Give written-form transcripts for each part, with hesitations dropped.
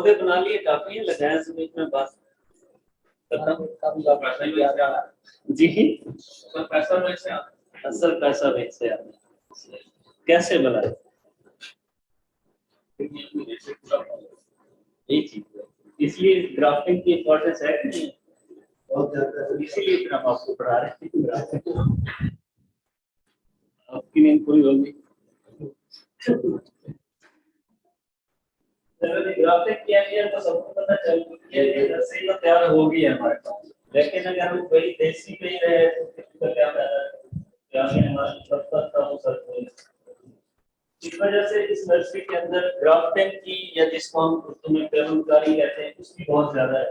पौधे बना लिए, काफी है, लगाया से बीच में बात जी। पैसा वैसे असल पैसा वैसे कैसे बनाए यही चीज है, इसलिए ग्राफ्टिंग की इम्पोर्टेंस है कि नहीं, इसीलिए इतना हम आपको पढ़ा रहे हैं। आपकी नींद पूरी होगी। ग्राफ्टिंग किया गया तो सबको पता चल गया कि नर्सरी तो तैयार हो गई है हमारे पास, लेकिन अगर हम वही देसी पे ही रहे तो क्या फायदा, क्या हमारा सस्ता था वो सब। इस वजह से इस नर्सरी के अंदर ग्राफ्टिंग की, या जिसको हम उर्दू में पेरूनकारी कहते हैं, उसकी बहुत ज्यादा है।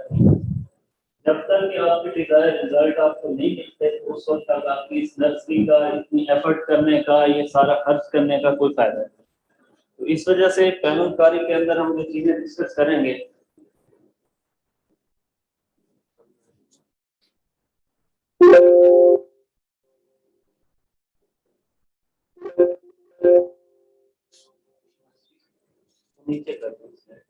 जब तक कि आपके डिजायर रिजल्ट आपको नहीं मिलते उस वक्त तक आपकी इस नर्सरी का इतनी एफर्ट करने का, ये सारा खर्च करने का कोई फायदा नहीं। तो इस वजह से पेरूनकारी के अंदर हम जो चीजें डिस्कस करेंगे, नीचे करते हैं।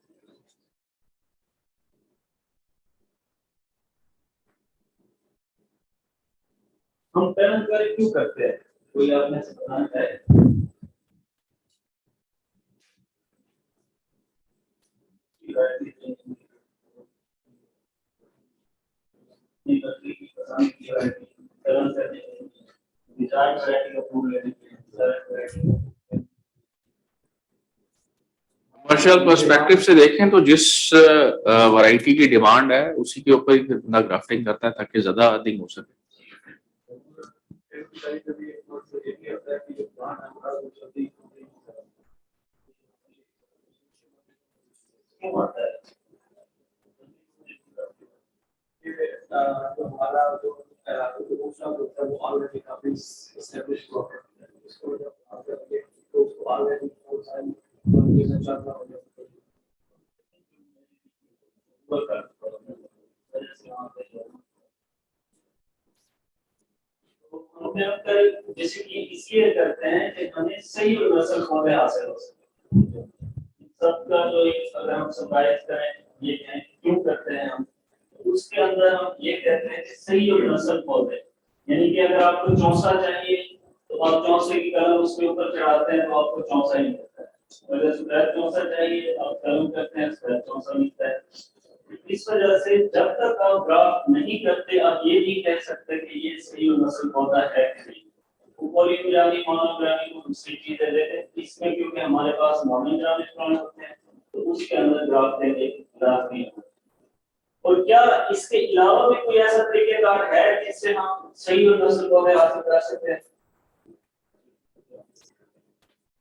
हम पेरूनकारी क्यों करते हैं, कोई आपने से बताना है? कमर्शियल पर्सपेक्टिव से देखें तो जिस वैरायटी की डिमांड है उसी के ऊपर ही बंदा ग्राफ्टिंग करता है ताकि ज्यादा अर्निंग हो सके। जैसे कि इसलिए करते हैं कि हमें सही नस्ल पौधे हासिल हो सके। सबका जो अगर हम समाइज करें ये क्यों करते हैं हम, उसके अंदर हम ये कहते हैं कि सही और नस्ल पौधे, यानी कि अगर आपको चौसा चाहिए तो आप चौसे की कलम उसके ऊपर चढ़ाते हैं तो आपको चौसा ही मिलता है, अगर सफेद चौसा चाहिए आप कलम करते हैं सफेद चौसा मिलता है। इस वजह से जब तक आप ग्राफ्ट नहीं करते आप ये नहीं कह सकते कि ये सही और नस्ल पौधा है कि नहीं। पॉलीग्रामी मोनोग्रामी को दूसरी चीजें लेते हैं, इसमें क्योंकि हमारे पास मोनोग्रामी प्लांट होते हैं तो उसके अंदर ग्राफ्टिंग एक ग्राफ नहीं होता। और क्या इसके अलावा भी कोई ऐसा तरीकेकार है जिससे हम सही और नस्ल पौधे हासिल कर सकते हैं?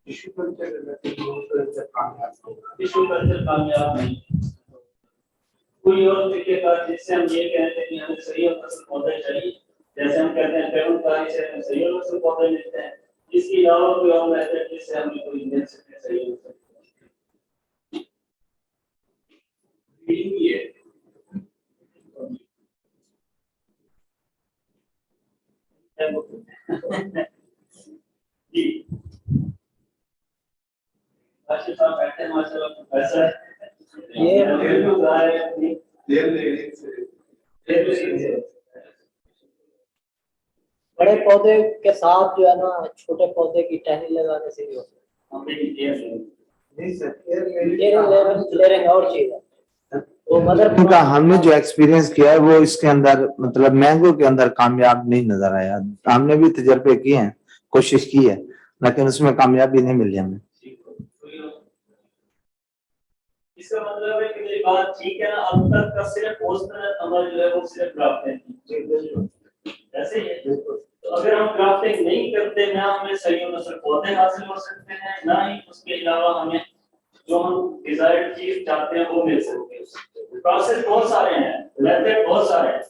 टिश्यू कल्चर कामयाब नहीं, कोई और तरीकेकार जिससे हम ये कहते हैं कि हमें सही और नस्ल पौधे चाहिए, जैसे हम कहते हैं पेरूनकारी से हमें सही और नस्ल पौधे मिलते हैं, इसके अलावा कोई और मेथड जिससे हमें कोई मिल सके सही और नस्ल जी। माशाल्लाह बैठे हैं, माशाल्लाह प्रोफेसर ये बड़े पौधे के साथ जो है ना छोटे पौधे की टहनी लगाने से भी हो सकता है और चीज है। तो मदर का हमने जो एक्सपीरियंस किया है वो इसके अंदर मतलब मैंगो के अंदर कामयाब नहीं नजर आया। हमने भी तजर्बे किए हैं, कोशिश की है, लेकिन उसमें कामयाबी नहीं मिली हमें। इसका मतलब है कि मेरी बात ठीक है ना, अब तक का सिर्फ पोस्टनल अमल जो है वो सिर्फ ग्राफ्टिंग ऐसे ही है। तो अगर हम ग्राफ्टिंग नहीं करते ना हमें सही और नस्ल पौधे हासिल हो सकते हैं, ना ही उसके अलावा हमें जो हम डिजायर्ड चीज चाहते हैं वो मिल सकती है। प्रोसेस बहुत सारे हैं, मेथड बहुत सारे हैं,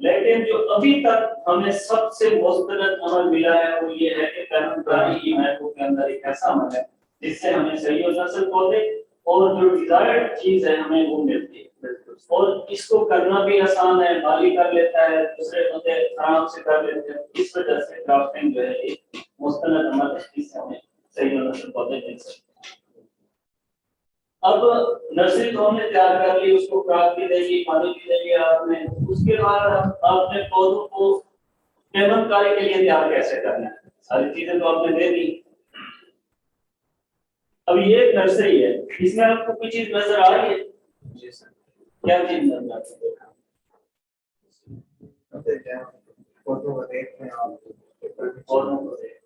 लेकिन जो अभी तक हमें सबसे मुस्तनद अमल मिला है वो ये है कि पेरूनकारी ही मैंगो के अंदर एक ऐसा अमल है जिससे हमें सही और नस्ल पौधे और जो डिजायर्ड चीज है हमें वो मिलती है। और इसको करना भी आसान है, माली कर लेता है, दूसरे बंदे आराम से कर लेते हैं। इस वजह से ग्राफ्टिंग जो है एक मुस्तनद अमल है जिससे हमें सही और नस्ल पौधे मिल सकते हैं। अब नर्सरी तो हमने तैयार कर ली, उसको खुराक भी दे दी, पानी भी दे दिया आपने, उसके बाद आपने पौधों को पेमन कार्य के लिए तैयार कैसे करना है, सारी चीजें तो आपने दे दी। अब ये एक नर्सरी है, इसमें आपको कोई चीज नजर आ रही है? जी सर। क्या चीज नजर आ रही है? फोटो को देख रहे हैं आप, पौधों को देख।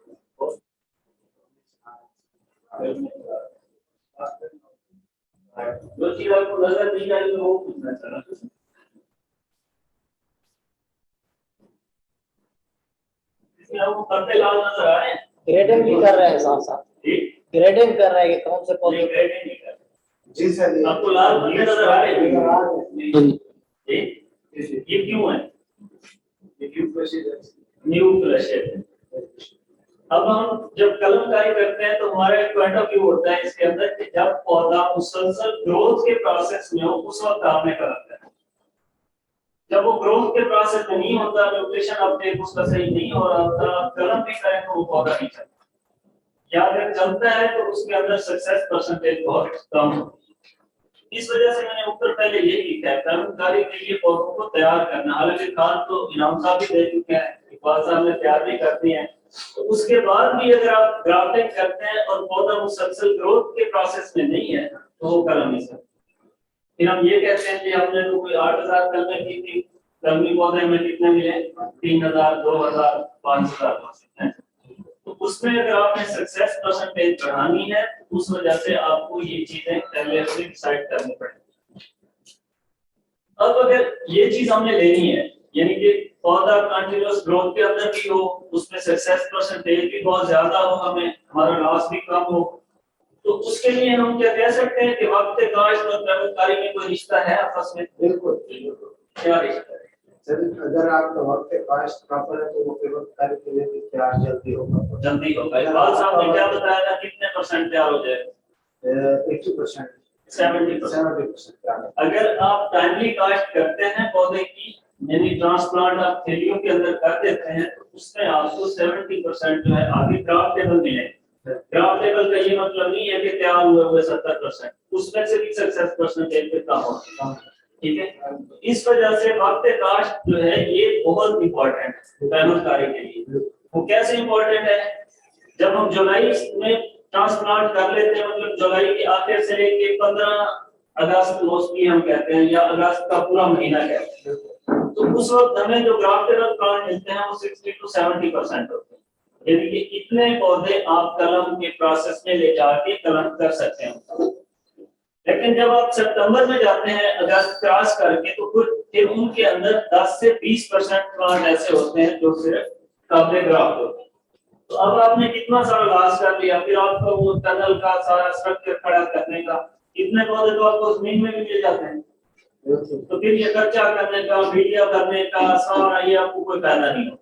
जो चीज आपको नजर नहीं आई तो वो पूछना चाह रहा। इसमें आपको पत्ते लाल नजर आ रहे हैं? ग्रेडिंग भी कर रहे हैं साथ साथ, ग्रेडिंग कर रहे हैं कि कौन से पौधे। ग्रेडिंग नहीं कर रहे। जी सर। आपको लाल पत्ते नजर आ रहे हैं? ये क्यों है? न्यू फ्लशेड। अब हम जब कलमकारी करते हैं तो हमारा एक पॉइंट ऑफ व्यू होता है इसके अंदर कि जब पौधा मुसलसल ग्रोथ के प्रोसेस में हो उस वक्त आपने कलम करना। जब वो ग्रोथ के प्रोसेस में नहीं होता, न्यूट्रिशन अपटेक उसका सही नहीं हो रहा होता, कलम भी करें तो वो पौधा नहीं चलता, या अगर चलता है तो उसके अंदर सक्सेस परसेंटेज बहुत कम होती है। इस वजह से मैंने ऊपर पहले ये लिखा है, कलमकारी के लिए पौधों को तैयार करना। हालांकि खाद तो इनाम साहब भी दे चुके हैं, इकबाल साहब ने तैयार भी कर दिए हैं, तो उसके बाद भी अगर आप ग्राफ्टिंग करते हैं और पौधा मुसलसल ग्रोथ के प्रोसेस में नहीं है तो वो कलम नहीं सकता। फिर हम ये कहते हैं कि हमने तो कोई 8000 कलमें की थी, कलमी पौधे में कितने मिले? 3000, 2000, 5000। तो उसमें अगर आपने सक्सेस परसेंटेज बढ़ानी है उस वजह से आपको ये चीजें पहले से डिसाइड करनी पड़ेगी। अब अगर ये चीज हमने लेनी है, यानी कि पौधा कंटिन्यूअस ग्रोथ के अंदर भी हो, उसमें सक्सेस परसेंटेज भी बहुत ज्यादा हो, हमें हमारा लॉस भी कम हो, तो उसके लिए हम क्या कह सकते हैं कि वक्त काश्त और कलमकारी में कोई रिश्ता है आपस में? बिल्कुल। क्या रिश्ता है? सर अगर आपका वक्त काश्त प्रॉपर है तो वो कलमकारी के लिए भी क्या जल्दी होगा? जल्दी होगा। इकबाल साहब ने क्या बताया था, कितने परसेंट तैयार हो जाए? 80%, 70%। अगर आप टाइमली काश्त करते हैं पौधे की, यानी ट्रांसप्लांट आप थैलियों के अंदर कर देते हैं, तो उसमें आपको 70% जो है आगे ग्राफ्टेबल मिलेगा। ग्राफ्टेबल का ये मतलब नहीं है कि तैयार हुए 70%, उसमें से भी सक्सेस परसेंटेज पे कम होगा। ठीक है, इस वजह से वक्त काश्त जो है ये बहुत इंपॉर्टेंट है कलमकारी के लिए। वो कैसे इंपॉर्टेंट है? जब हम जुलाई में ट्रांसप्लांट कर लेते हैं, मतलब जुलाई के आखिर से लेके 15 अगस्त मोस्टली हम कहते हैं, या अगस्त का पूरा महीना कहते हैं, तो उस वक्त हमें जो ग्राफ्टेबल प्लांट मिलते हैं वो 60 to 70% होते हैं। यानी कि इतने पौधे आप कलम के प्रोसेस में ले जाके कलम कर सकते हैं। लेकिन जब आप सितंबर में जाते हैं अगस्त क्रॉस करके, तो फिर उनके अंदर 10 से 20% प्लांट ऐसे होते हैं जो सिर्फ काबले ग्राफ्ट होते हैं। तो अब आपने कितना सारा लॉस कर लिया, फिर आपको वो टनल का सारा स्ट्रक्चर खड़ा करने का, इतने पौधे तो आपको जमीन में भी मिल जाते हैं, तो फिर ये खर्चा करने का, वीडियो करने का सारा ये आपको कोई फायदा नहीं होता।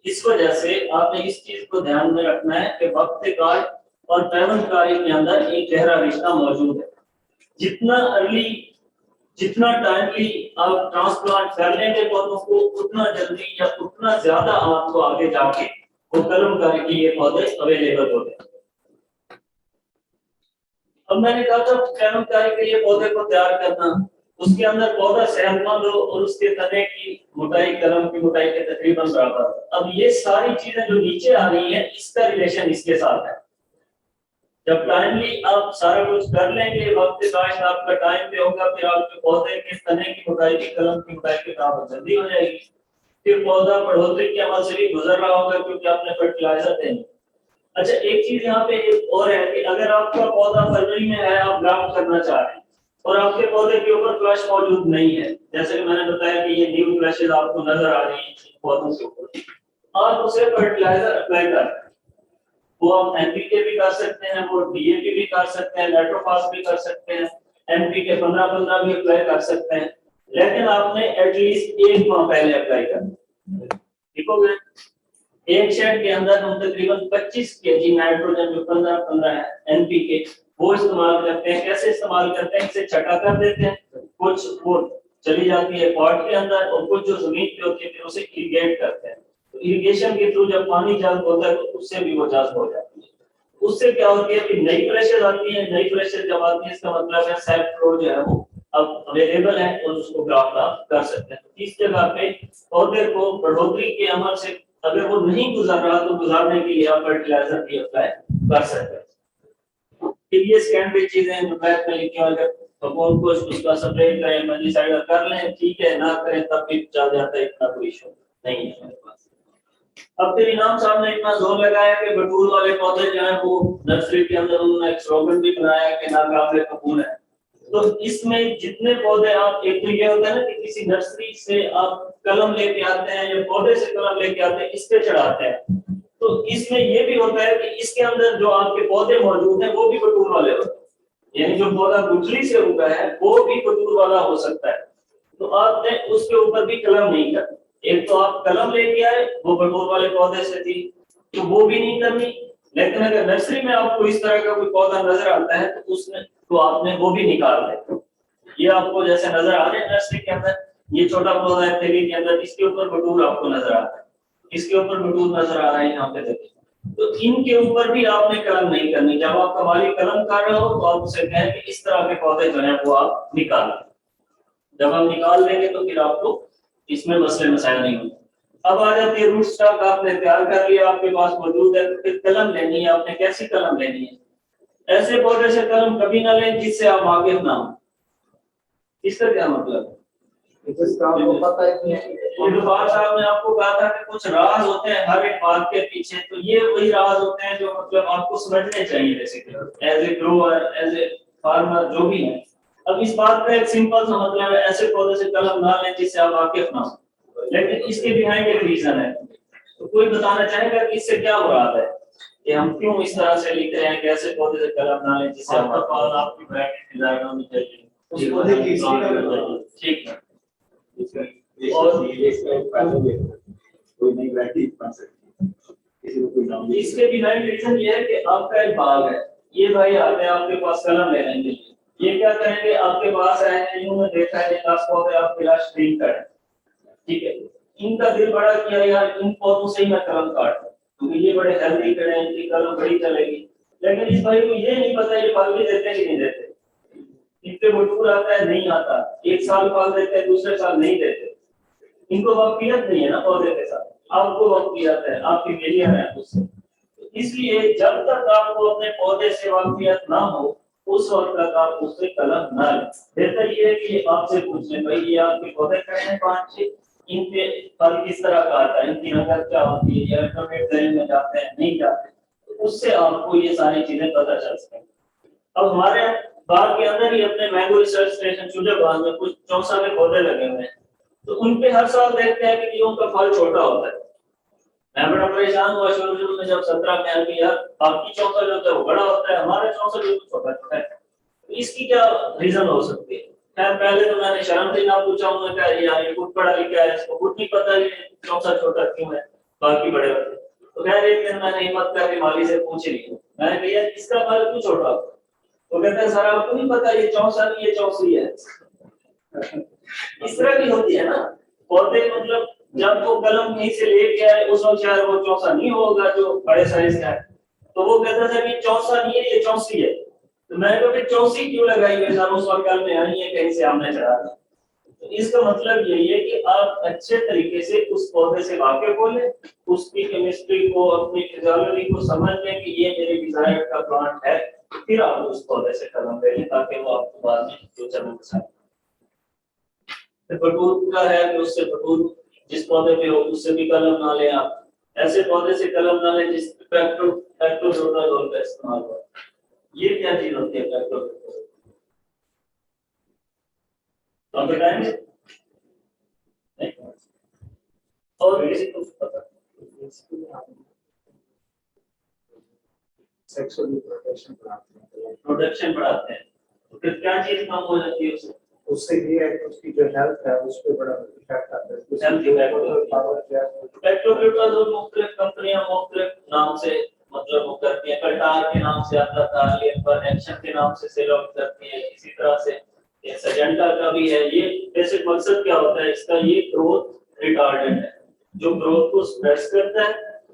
इस वजह से आपने इस चीज को ध्यान में रखना है कि वक्त काश्त और पेमनकारी के अंदर एक गहरा रिश्ता मौजूद है। जितना अर्ली, जितना टाइमली आप ट्रांसप्लांट कर लेंगे पौधों को, उतना जल्दी या उतना ज्यादा आपको आगे जाके वो कलमकारी के लिए पौधे अवेलेबल होते हैं। अब मैंने कहा था कलमकारी के लिए पौधे को तैयार करना, उसके अंदर पौधा सेहतमंद हो और उसके तने की मोटाई कलम की मोटाई के तकरीबन बराबर। अब ये सारी चीजें जो नीचे आ रही हैं, इसका रिलेशन इसके साथ है। जब टाइमली आप सारा कुछ कर लेंगे, वक्त काश्त आपका टाइम पे होगा, फिर आपके पौधे के तने की मोटाई की कलम की मोटाई के बराबर जल्दी हो जाएगी। फिर पौधा बढ़ोतरी के अमल से भी गुजर रहा होगा क्योंकि आपने फर्टिलाइजर देंगे। अच्छा, एक चीज यहाँ पे एक और है कि अगर आपका पौधा फरवरी में है, आप ग्राफ्ट करना चाह रहे हैं और आपके पौधे के ऊपर फ्लश मौजूद नहीं है, जैसे कि मैंने बताया कि ये न्यू फ्लशेज आपको नजर आ रही है पौधों के ऊपर, आप उसे फर्टिलाइजर अप्लाई कर रहे हैं, वो आप एनपीके भी कर सकते हैं, वो डीएपी भी कर सकते हैं, नाइट्रोफॉस भी कर सकते हैं, एनपीके 15-15 भी अप्लाई कर सकते हैं, लेकिन आपने एटलीस्ट 1 माह पहले अप्लाई करना। ठीक हो गया? एक शेड के अंदर हम तकरीबन 25 केजी नाइट्रोजन जो 15-15 है एनपीके वो इस्तेमाल करते हैं। कैसे इस्तेमाल करते हैं? इसे छटा कर देते हैं, कुछ वो चली जाती है पॉट के अंदर और कुछ जो जमीन पे होती है फिर उसे इरिगेट करते हैं। तो इरिगेशन के थ्रू जब पानी जज्ब होता है तो उससे भी वो जज्ब हो जाती है। उससे क्या होती है कि नई फ्रेशेज आती है, नई फ्रेशेज जब आती है इसका मतलब है सेल्फ फ्लोर जो है वो अब अवेलेबल है और उसको ग्राफ्ट आप कर सकते हैं। इस जगह पे पौधे को बढ़ोतरी के अमल से अगर वो नहीं गुजार रहा तो गुजारने के लिए आप फर्टिलाइजर भी अप्लाई कर सकते हैं। फिर ये सेकेंडरी चीजें जो मैथ में लिखी हुई है तो उनको उसका स्प्रे करें, मल्टीसाइड कर लें, ठीक है, ना करें तब भी चल जाता है, इतना कोई इशू नहीं है मेरे पास। अब फिर इनाम साहब ने इतना जोर लगाया कि बटूल वाले पौधे जो है वो नर्सरी के अंदर उन्होंने एक स्लोगन भी बनाया कि नाकाबिले कबूल है। तो इसमें जितने पौधे आप, एक तो ये होता है ना कि किसी नर्सरी से आप कलम लेके आते हैं या पौधे से कलम लेके आते हैं, इस पे चढ़ाते हैं, तो इसमें ये भी होता है कि इसके अंदर जो आपके पौधे मौजूद हैं वो भी बटूल वाले होते हैं, यानी जो पौधा गुठली से उगा है वो भी बटूल वाला हो सकता है। तो आपने उसके ऊपर भी कलम नहीं करनी। एक तो आप कलम लेके आए वो बटूल वाले पौधे से थी तो वो भी नहीं करनी, लेकिन अगर नर्सरी में आपको इस तरह का कोई पौधा नजर आता है तो उसमें तो आपने वो भी निकाल दे। ये आपको जैसे नजर आ रहे हैं नर्सरी के अंदर, ये छोटा पौधा है थैली के अंदर, इसके ऊपर बटूल आपको नजर आता है, इसके ऊपर बटूल नजर आ रहा है यहाँ पे देखिए। तो इनके ऊपर भी आपने कलम नहीं करनी। जब आपका मालिक कलम कर रहे हो तो आप उसे कहें कि इस तरह के पौधे जो है वो आप निकाल। जब हम निकाल देंगे तो फिर आपको इसमें मसले मसाइल नहीं होंगे। अब आ जाती है रूट स्टॉक, आपने तैयार कर लिया, आपके पास मौजूद है, तो फिर कलम लेनी है। आपने कैसी कलम लेनी है? ऐसे पौधे से कलम कभी ना लें जिससे आप वाकिफ ना हो। इसका क्या मतलब है? पता है साहब ने आपको कहा था कि कुछ राज होते हैं हर एक बात के पीछे, तो ये वही राज होते हैं जो मतलब आपको समझने चाहिए basically as a grower, as a farmer, जो भी है। अब इस बात का एक सिंपल सा मतलब है, ऐसे पौधे से कलम ना लें जिससे आप वाकिफ ना हो, लेकिन इसके बिहाइंड एक रीजन है। तो कोई बताना चाहेगा कि इससे क्या हो रहा है कि हम क्यों इस तरह से लिख रहे हैं कि ऐसे पौधे से कलम ना लें जिससे आपकी वैरायटी डिजाइन होनी चाहिए, उस पौधे की ठीक है। और कोई नई वैरायटी बन सकती है, किसी को कोई नाम इसके बिहाइंड रीजन ये है कि आपका एक बाग है, ये भाई आते हैं आपके पास कलम लेने के लिए, ये क्या करेंगे आपके पास आए हैं, इन्होंने देखा है 10 पौधे आपके लाश ड्रीम कर, ठीक है, इनका दिल बड़ा किया यार इन पौधों से ही मैं कलम काट क्योंकि ये बड़े हेल्दी खड़े हैं, इनकी कलम बड़ी चलेगी। लेकिन इस भाई को ये नहीं पता ये फल भी देते हैं कि नहीं देते, इनके बटूर आता है नहीं आता, एक साल फल देते हैं दूसरे साल नहीं देते, इनको वाकफियत नहीं है ना पौधे के साथ, आपको वाकफियत है, आपकी मेलिया है उससे। इसलिए जब तक आपको अपने पौधे से वाकफियत ना हो उस वक्त तक आप उससे कलम ना लें। बेहतर ये है कि आपसे पूछ लें भाई ये आपके पौधे खड़े हैं 5-6, इन पे फल किस तरह का आता है, इनकी नकल क्या होती है, या ट्रेन में जाते हैं नहीं जाते, तो उससे आपको ये सारी चीजें पता चल सकें। अब हमारे बाग के अंदर ही अपने मैंगो रिसर्च स्टेशन चूल्हेबाग में कुछ 64 के पौधे लगे हुए हैं, तो उनपे हर साल देखते हैं कि उनका फल छोटा होता है। मैं बड़ा परेशान हुआ शुरू में जब 17 में आ गया, बाकी 64 जो होता है वो बड़ा होता है, हमारे 64 जो छोटा होता है, तो इसकी क्या रीजन हो सकती है? खैर पहले तो मैंने शर्म से ना पूछा, उन्होंने कहा यार ये खुद पढ़ा लिखा है, इसको खुद नहीं पता ये 64 छोटा क्यों है, बाकी बड़े होते हैं। तो खैर एक दिन मैंने हिम्मत करके माली से पूछ लिया, मैंने कहा यार इसका फल क्यों छोटा होता है? तो कहते हैं सर आपको नहीं पता ये 64 ये 84 है। इस तरह की होती है ना पौधे, मतलब जब वो कलम कहीं से लेके आए उस वक्त शायद वो 64 नहीं होगा जो बड़े साइज का है, तो वो कहता था कि 64 नहीं है ये 84 है। तो मैंने कहा फिर 84 क्यों लगाई है सर, उस वक्त कल में आई है कहीं से हमने चढ़ा दी। तो इसका मतलब यही है कि आप अच्छे तरीके से उस पौधे से वाकिफ हो लें, उसकी केमिस्ट्री को, अपनी फिजियोलॉजी को समझ लें कि ये मेरे डिजायर का प्लांट है, फिर आप उस पौधे से कलम ले लें ताकि वो आपको बाद में फ्यूचर में पसंद। बटूर का है कि उससे बटूर जिस पौधे पे हो उससे भी कलम ना लें आप, ऐसे पौधे से कलम ना लें जिस ट्रैक्टोजोनोल का इस्तेमाल हो। ये क्या चीज होती है ट्रैक्टोजोनोल? आप बताएंगे? और किसी को पता? सेक्सुअल प्रोडक्शन बढ़ाते हैं, तो फिर क्या चीज कम हो जाती है उससे? उससे ये है कि उसकी जो हेल्थ है उस पे बड़ा इफेक्ट आता है। पेट्रोक्यूटाजोल मुख्तलिफ कंपनियां मुख्तलिफ नाम से मतलब वो करती हैं, कल्टार के नाम से आता था, लेबर एक्शन के नाम से सेल आउट करती है, इसी तरह से ये सजेंटा का भी है। ये बेसिक मकसद क्या होता है इसका, ये ग्रोथ रिटार्डेंट है जो ग्रोथ को सप्रेस करता है,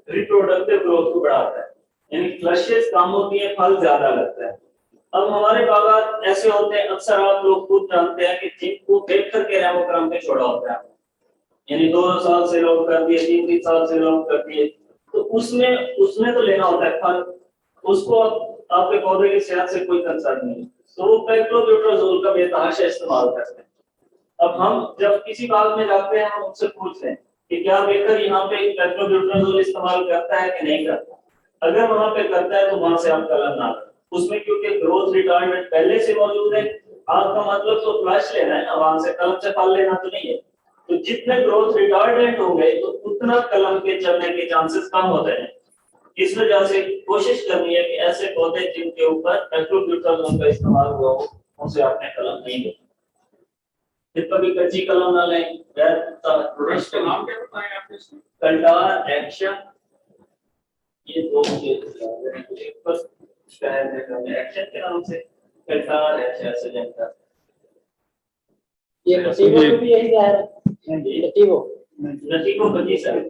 रिप्रोडक्टिव ग्रोथ को बढ़ाता है। यानी फ्लशेस कम होती है, फल ज्यादा लगता है। अब हमारे बागात ऐसे होते हैं, अक्सर आप लोग खुद जानते हैं कि जिनको देख करके रेमोग्राम पे छोड़ा होता है, यानी 2 साल से लॉक कर दिए, 3 साल से लॉक कर दिए, तो उसमें तो लेना होता है फल, उसको आपके पौधे की सेहत से कोई कंसर्न नहीं, तो वो पेक्लोब्यूटाजोल का बेतहाशा इस्तेमाल करते हैं। अब हम जब किसी बाग में जाते हैं, हम उनसे पूछते हैं कि क्या बेकर यहाँ पे पेक्लोब्यूटाजोल इस्तेमाल करता है कि नहीं करता। अगर वहां पे करता है तो वहां से आप कलम ना करें, उसमें क्योंकि ग्रोथ रिटार्डेंट पहले से मौजूद है। आपका मतलब तो फ्लश लेना है ना, वहां से कलम से फल लेना तो नहीं है। तो जितने ग्रोथ रिटार्डेंट होंगे तो उतना कलम के चलने के चांसेस कम होते हैं। इस वजह से कोशिश करनी है कि ऐसे पौधे जिनके ऊपर पेक्लोब्यूटाजोल का इस्तेमाल हुआ हो, उनसे आपने कलम नहीं लेनी। फिर कभी कच्ची कलम ना लें। नाम क्या बताएं आपने इसमें? कल्टार एक्शन, ये दो एक पर एक्शन के नाम से कल्टार एक्शन से जनता। ये नतीबों में भी यही जाहिर है, नतीबों नतीबों बजी सर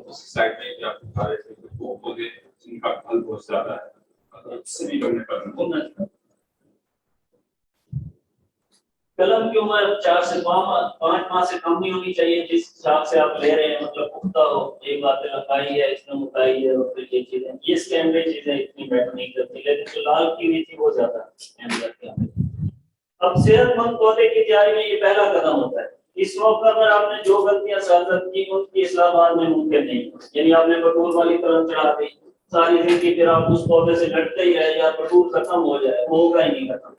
उस साइड में जो आप बता रहे थे कि वो पौधे जिनका फल बहुत ज्यादा है, इससे भी करने पर कलम की उम्र 4 से 5 माह से कम नहीं होनी चाहिए, जिस हिसाब से आप ले रहे हैं, मतलब पुख्ता हो। एक बात लंबाई है, इसमें मोटाई है, और फिर ये चीजें, ये स्टैंडर्ड चीजें इतनी मैटर नहीं करती, लेकिन जो लाल की हुई थी वो ज्यादा अहम रखती है। अब सेहतमंद पौधे की तैयारी में ये पहला कदम होता है। इस मौका पर आपने जो गलतियां साझत की उनकी इस्लाह बाद में मुमकिन नहीं, यानी आपने बटूर वाली कलम चढ़ा दी सारी जिंदगी, फिर आप उस पौधे से लटते ही रहे या बटूर खत्म हो जाए, वो होगा ही नहीं खत्म।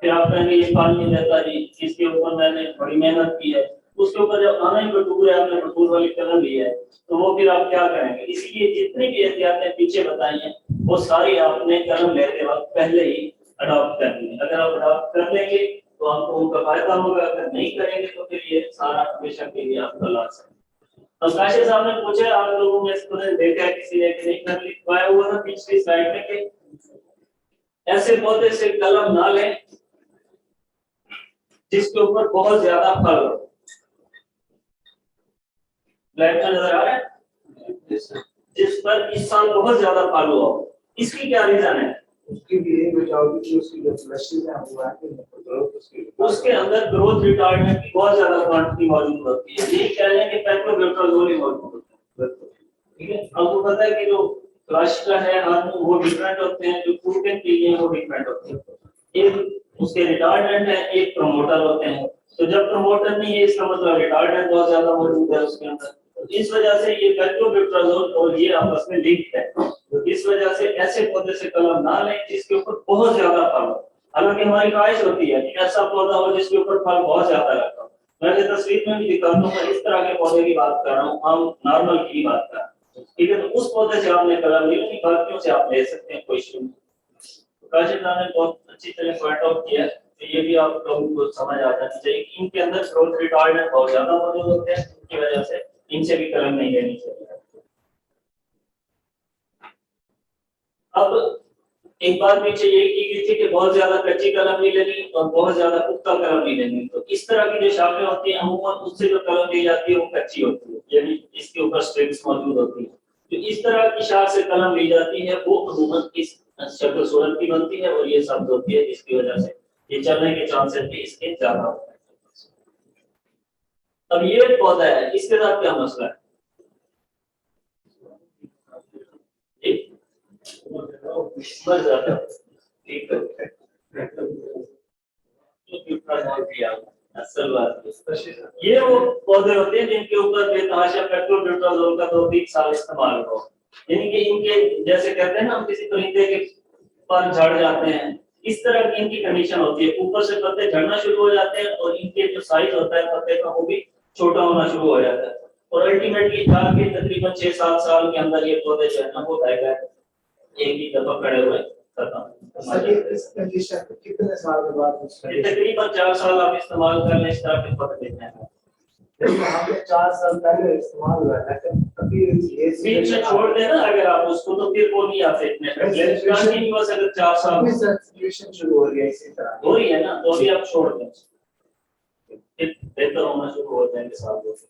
फिर आप कहेंगे ये फल नहीं देता जी, इसके ऊपर मैंने बड़ी मेहनत की है, उसके ऊपर जब आना ही बटूर है, आपने बटूर वाली कलम ली है, तो वो फिर आप क्या करेंगे। इसलिए जितनी भी एहतियातें पीछे बताई हैं वो सारी आपने कलम लेते वक्त पहले ही अडॉप्ट करनी है। अगर आप अडॉप्ट कर लेंगे तो आपको उनका फायदा होगा, अगर नहीं करेंगे तो फिर ये सारा हमेशा के लिए आपका लॉस है। तो काशिफ साहब ने पूछा, आप लोगों में इसको देखा है किसी ने कि नहीं, कर लिखवाया हुआ था पिछली स्लाइड में कि ऐसे पौधे से कलम ना लें जिसके ऊपर बहुत ज्यादा फल हो। स्लाइड में नजर आ रहा है, जिस पर इस साल बहुत ज्यादा फल हुआ। इसकी क्या रीजन है? उसकी भी यही बचाव की उसकी जो फ्लशेस हैं वो आके ग्रोथ उसके अंदर ग्रोथ रिटार्डेंट की बहुत ज्यादा क्वांटिटी मौजूद होती है। ये कह लें कि पेक्लोब्यूटाजोल ही मौजूद होता है, ठीक है। आपको पता है कि जो फ्लश का है हार्मोन वो डिफरेंट होते हैं, जो फ्रूटिंग के लिए वो डिफरेंट होते हैं। एक उसके रिटार्डेंट है, एक प्रमोटर होते हैं। तो जब प्रमोटर नहीं है इसका मतलब रिटार्डेंट बहुत ज्यादा मौजूद है उसके अंदर। इस वजह से ये पेक्लोब्यूटाजोल और ये आपस में लिंक है। इस वजह से ऐसे पौधे से कलम ना लें जिसके ऊपर बहुत ज्यादा फल हो। हालांकि हमारी ख्वाहिश होती है कि ऐसा पौधा हो जिसके ऊपर फल बहुत ज्यादा लगता हो। मैं ये तस्वीर में भी दिखाता हूँ, मैं इस तरह के पौधे की बात कर रहा हूँ, हम नॉर्मल की बात कर रहे हैं, ठीक है। तो उस पौधे से आपने कलम ली, उनकी बाकियों से आप ले सकते हैं, कोई इशू नहीं। काशिफ साहब ने बहुत अच्छी तरह पॉइंट आउट किया, तो ये भी आप लोगों को समझ आ जानी चाहिए कि इनके अंदर ग्रोथ रिटार्डेंट बहुत ज्यादा मौजूद होते हैं, जिसकी वजह से इनसे भी कलम नहीं लेनी चाहिए। अब एक बार पीछे ये की गई थी कि बहुत ज्यादा कच्ची कलम नहीं लेनी और बहुत ज्यादा पुख्ता कलम नहीं लेनी। तो इस तरह की जो शाखें होती हैं अमूमन उससे जो कलम ली जाती है वो कच्ची होती है, यानी इसके ऊपर स्ट्रिंग्स मौजूद होती है। तो इस तरह की शाख से कलम ली जाती है वो अमूमन इस शक्ल सूरत की बनती है और ये शब्द होती है, जिसकी वजह से ये चलने के चांसेस भी इसके ज्यादा होते हैं। अब ये पौधा है, इसके साथ क्या मसला है? मर जाता है, ठीक है। असल बात ये वो पौधे होते हैं जिनके ऊपर बेतहाशा पेक्लोब्यूटाजोल का 2-3 साल इस्तेमाल हो, यानी कि इनके जैसे कहते हैं ना हम किसी परिंदे के पर झड़ जाते हैं, इस तरह की इनकी कंडीशन होती है। ऊपर से पत्ते झड़ना शुरू हो जाते हैं और इनके जो साइज होता है पत्ते का वो भी छोटा होना शुरू हो जाता है और अल्टीमेटली जाके तकरीबन 6-7 साल के अंदर ये पौधे जो है ना वो एक ही दफा खड़े हुए खत्म। इस कंडीशन को कितने साल के बाद तकरीबन 4 साल आप इस्तेमाल कर लें, इस तरह के पौधे देते हैं। हमने 4 साल पहले इस्तेमाल हुआ है, लेकिन अभी ये बीच में छोड़ देना अगर आप उसको तो फिर वो नहीं आते इतने कंटिन्यूअस। अगर 4 साल सिचुएशन शुरू हो रही है इसी तरह हो रही है ना, तो अभी आप छोड़ दें, फिर बेहतर होना शुरू हो जाएंगे साल 2 साल।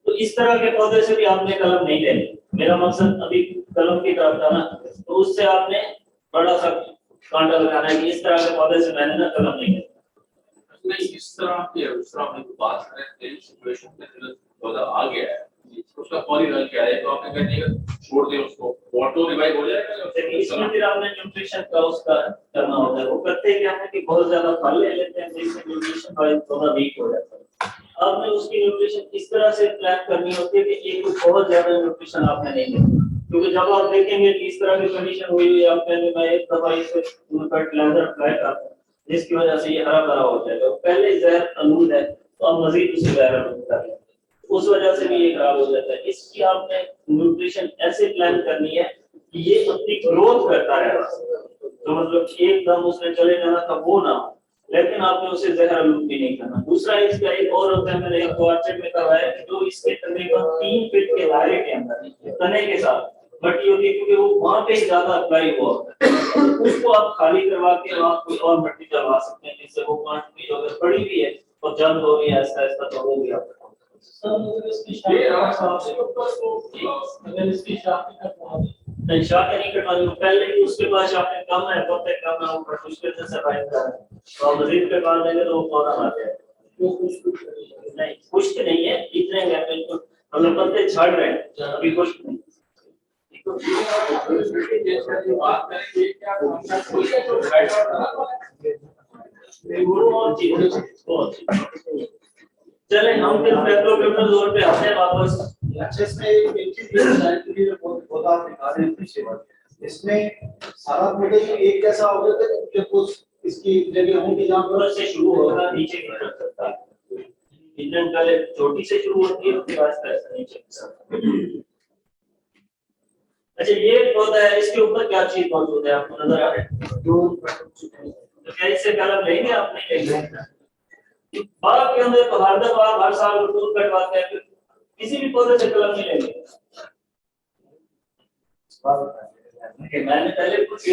तो इस तरह के पौधे से भी आपने कलम नहीं लेनी। मेरा मकसद अभी कलम की तरफ था ना, तो उससे आपने बड़ा सा कांटा लगाना है कि इस तरह के पौधे से मैंने ना कलम नहीं लेनी। इस तरह की दूसरा हम बात करें सिचुएशन में पौधा आ गया है, उसका पॉलीरल क्या है, तो आपने कह दिया छोड़ दें उसको, ऑटो रिवाइव हो जाएगा। इसमें फिर आपने न्यूट्रिशन का उसका करना होता है। वो करते क्या है कि बहुत ज्यादा फल ले लेते हैं, जिससे न्यूट्रिशन का पौधा वीक हो जाता है। आपने उसकी न्यूट्रिशन इस तरह से प्लान करनी होती है कि एक बहुत ज्यादा न्यूट्रिशन आपने नहीं लेना, क्योंकि जब आप देखेंगे कि इस तरह की कंडीशन हुई है, आप कहेंगे मैं एक दफा इसे फर्टिलाइजर अप्लाई करता हूं जिसकी वजह से ये हरा भरा हो जाएगा, पहले जहर अमूल है तो आप मजीद उसे जहर अमूल कर लेंगे, उस वजह से भी ये खराब हो जाता है। इसकी आपने न्यूट्रिशन ऐसे प्लान करनी है कि ये अपनी ग्रोथ करता है, तो मतलब एकदम उसने चले जाना था वो ना हो, लेकिन आपने उसे जहर आलूद भी नहीं करना। दूसरा इसका एक और होता है, मैंने एक क्वार्टर में करवाया कि जो इसके तकरीबन 3 फीट के दायरे के अंदर तने के साथ मट्टी होती है, क्योंकि वो वहां पे ज्यादा अप्लाई हुआ होता है, उसको आप खाली करवा के आप कोई और मट्टी डलवा सकते हैं, जिससे वो क्वांटिटी अगर पड़ी भी है और जंग हो रही है ऐसा ऐसा तो हो गया। नहीं शाख नहीं कटवानी, पहले ही उसके बाद शाखें कम है, पत्ते कम है, ऊपर मुश्किल से सर्वाइव कर रहे हैं, तो आप मजीद कटवा देंगे तो वो पौधा मर जाएगा। नहीं खुश्क नहीं है, इतने हैं बिल्कुल, मतलब पत्ते झड़ रहे हैं, अभी खुश्क नहीं। चले हम फिर पेट्रोकेमिकल जोन पे आते हैं वापस। अच्छा, इसमें एक चीज ये बताइए कि जो पौधा आप दिखा रहे हैं पीछे, इसमें सारा पौधे एक जैसा हो गया था कि कुछ इसकी जगह होंगी जहाँ पर से शुरू होगा नीचे की तरफ सकता है, इंजन पहले छोटी से शुरू होती है, उसके बाद ऐसा नीचे की तरफ। अच्छा ये पौधा है, इसके ऊपर क्या चीज मौजूद है आपको नजर आ रहा है? तो क्या इससे कलम लेंगे आप? नहीं लेंगे। बाग के अंदर तो हर दफा हर साल बटूर कटवाते हैं, किसी भी पौधे से कलम नहीं लेंगे। मैंने पहले कुछ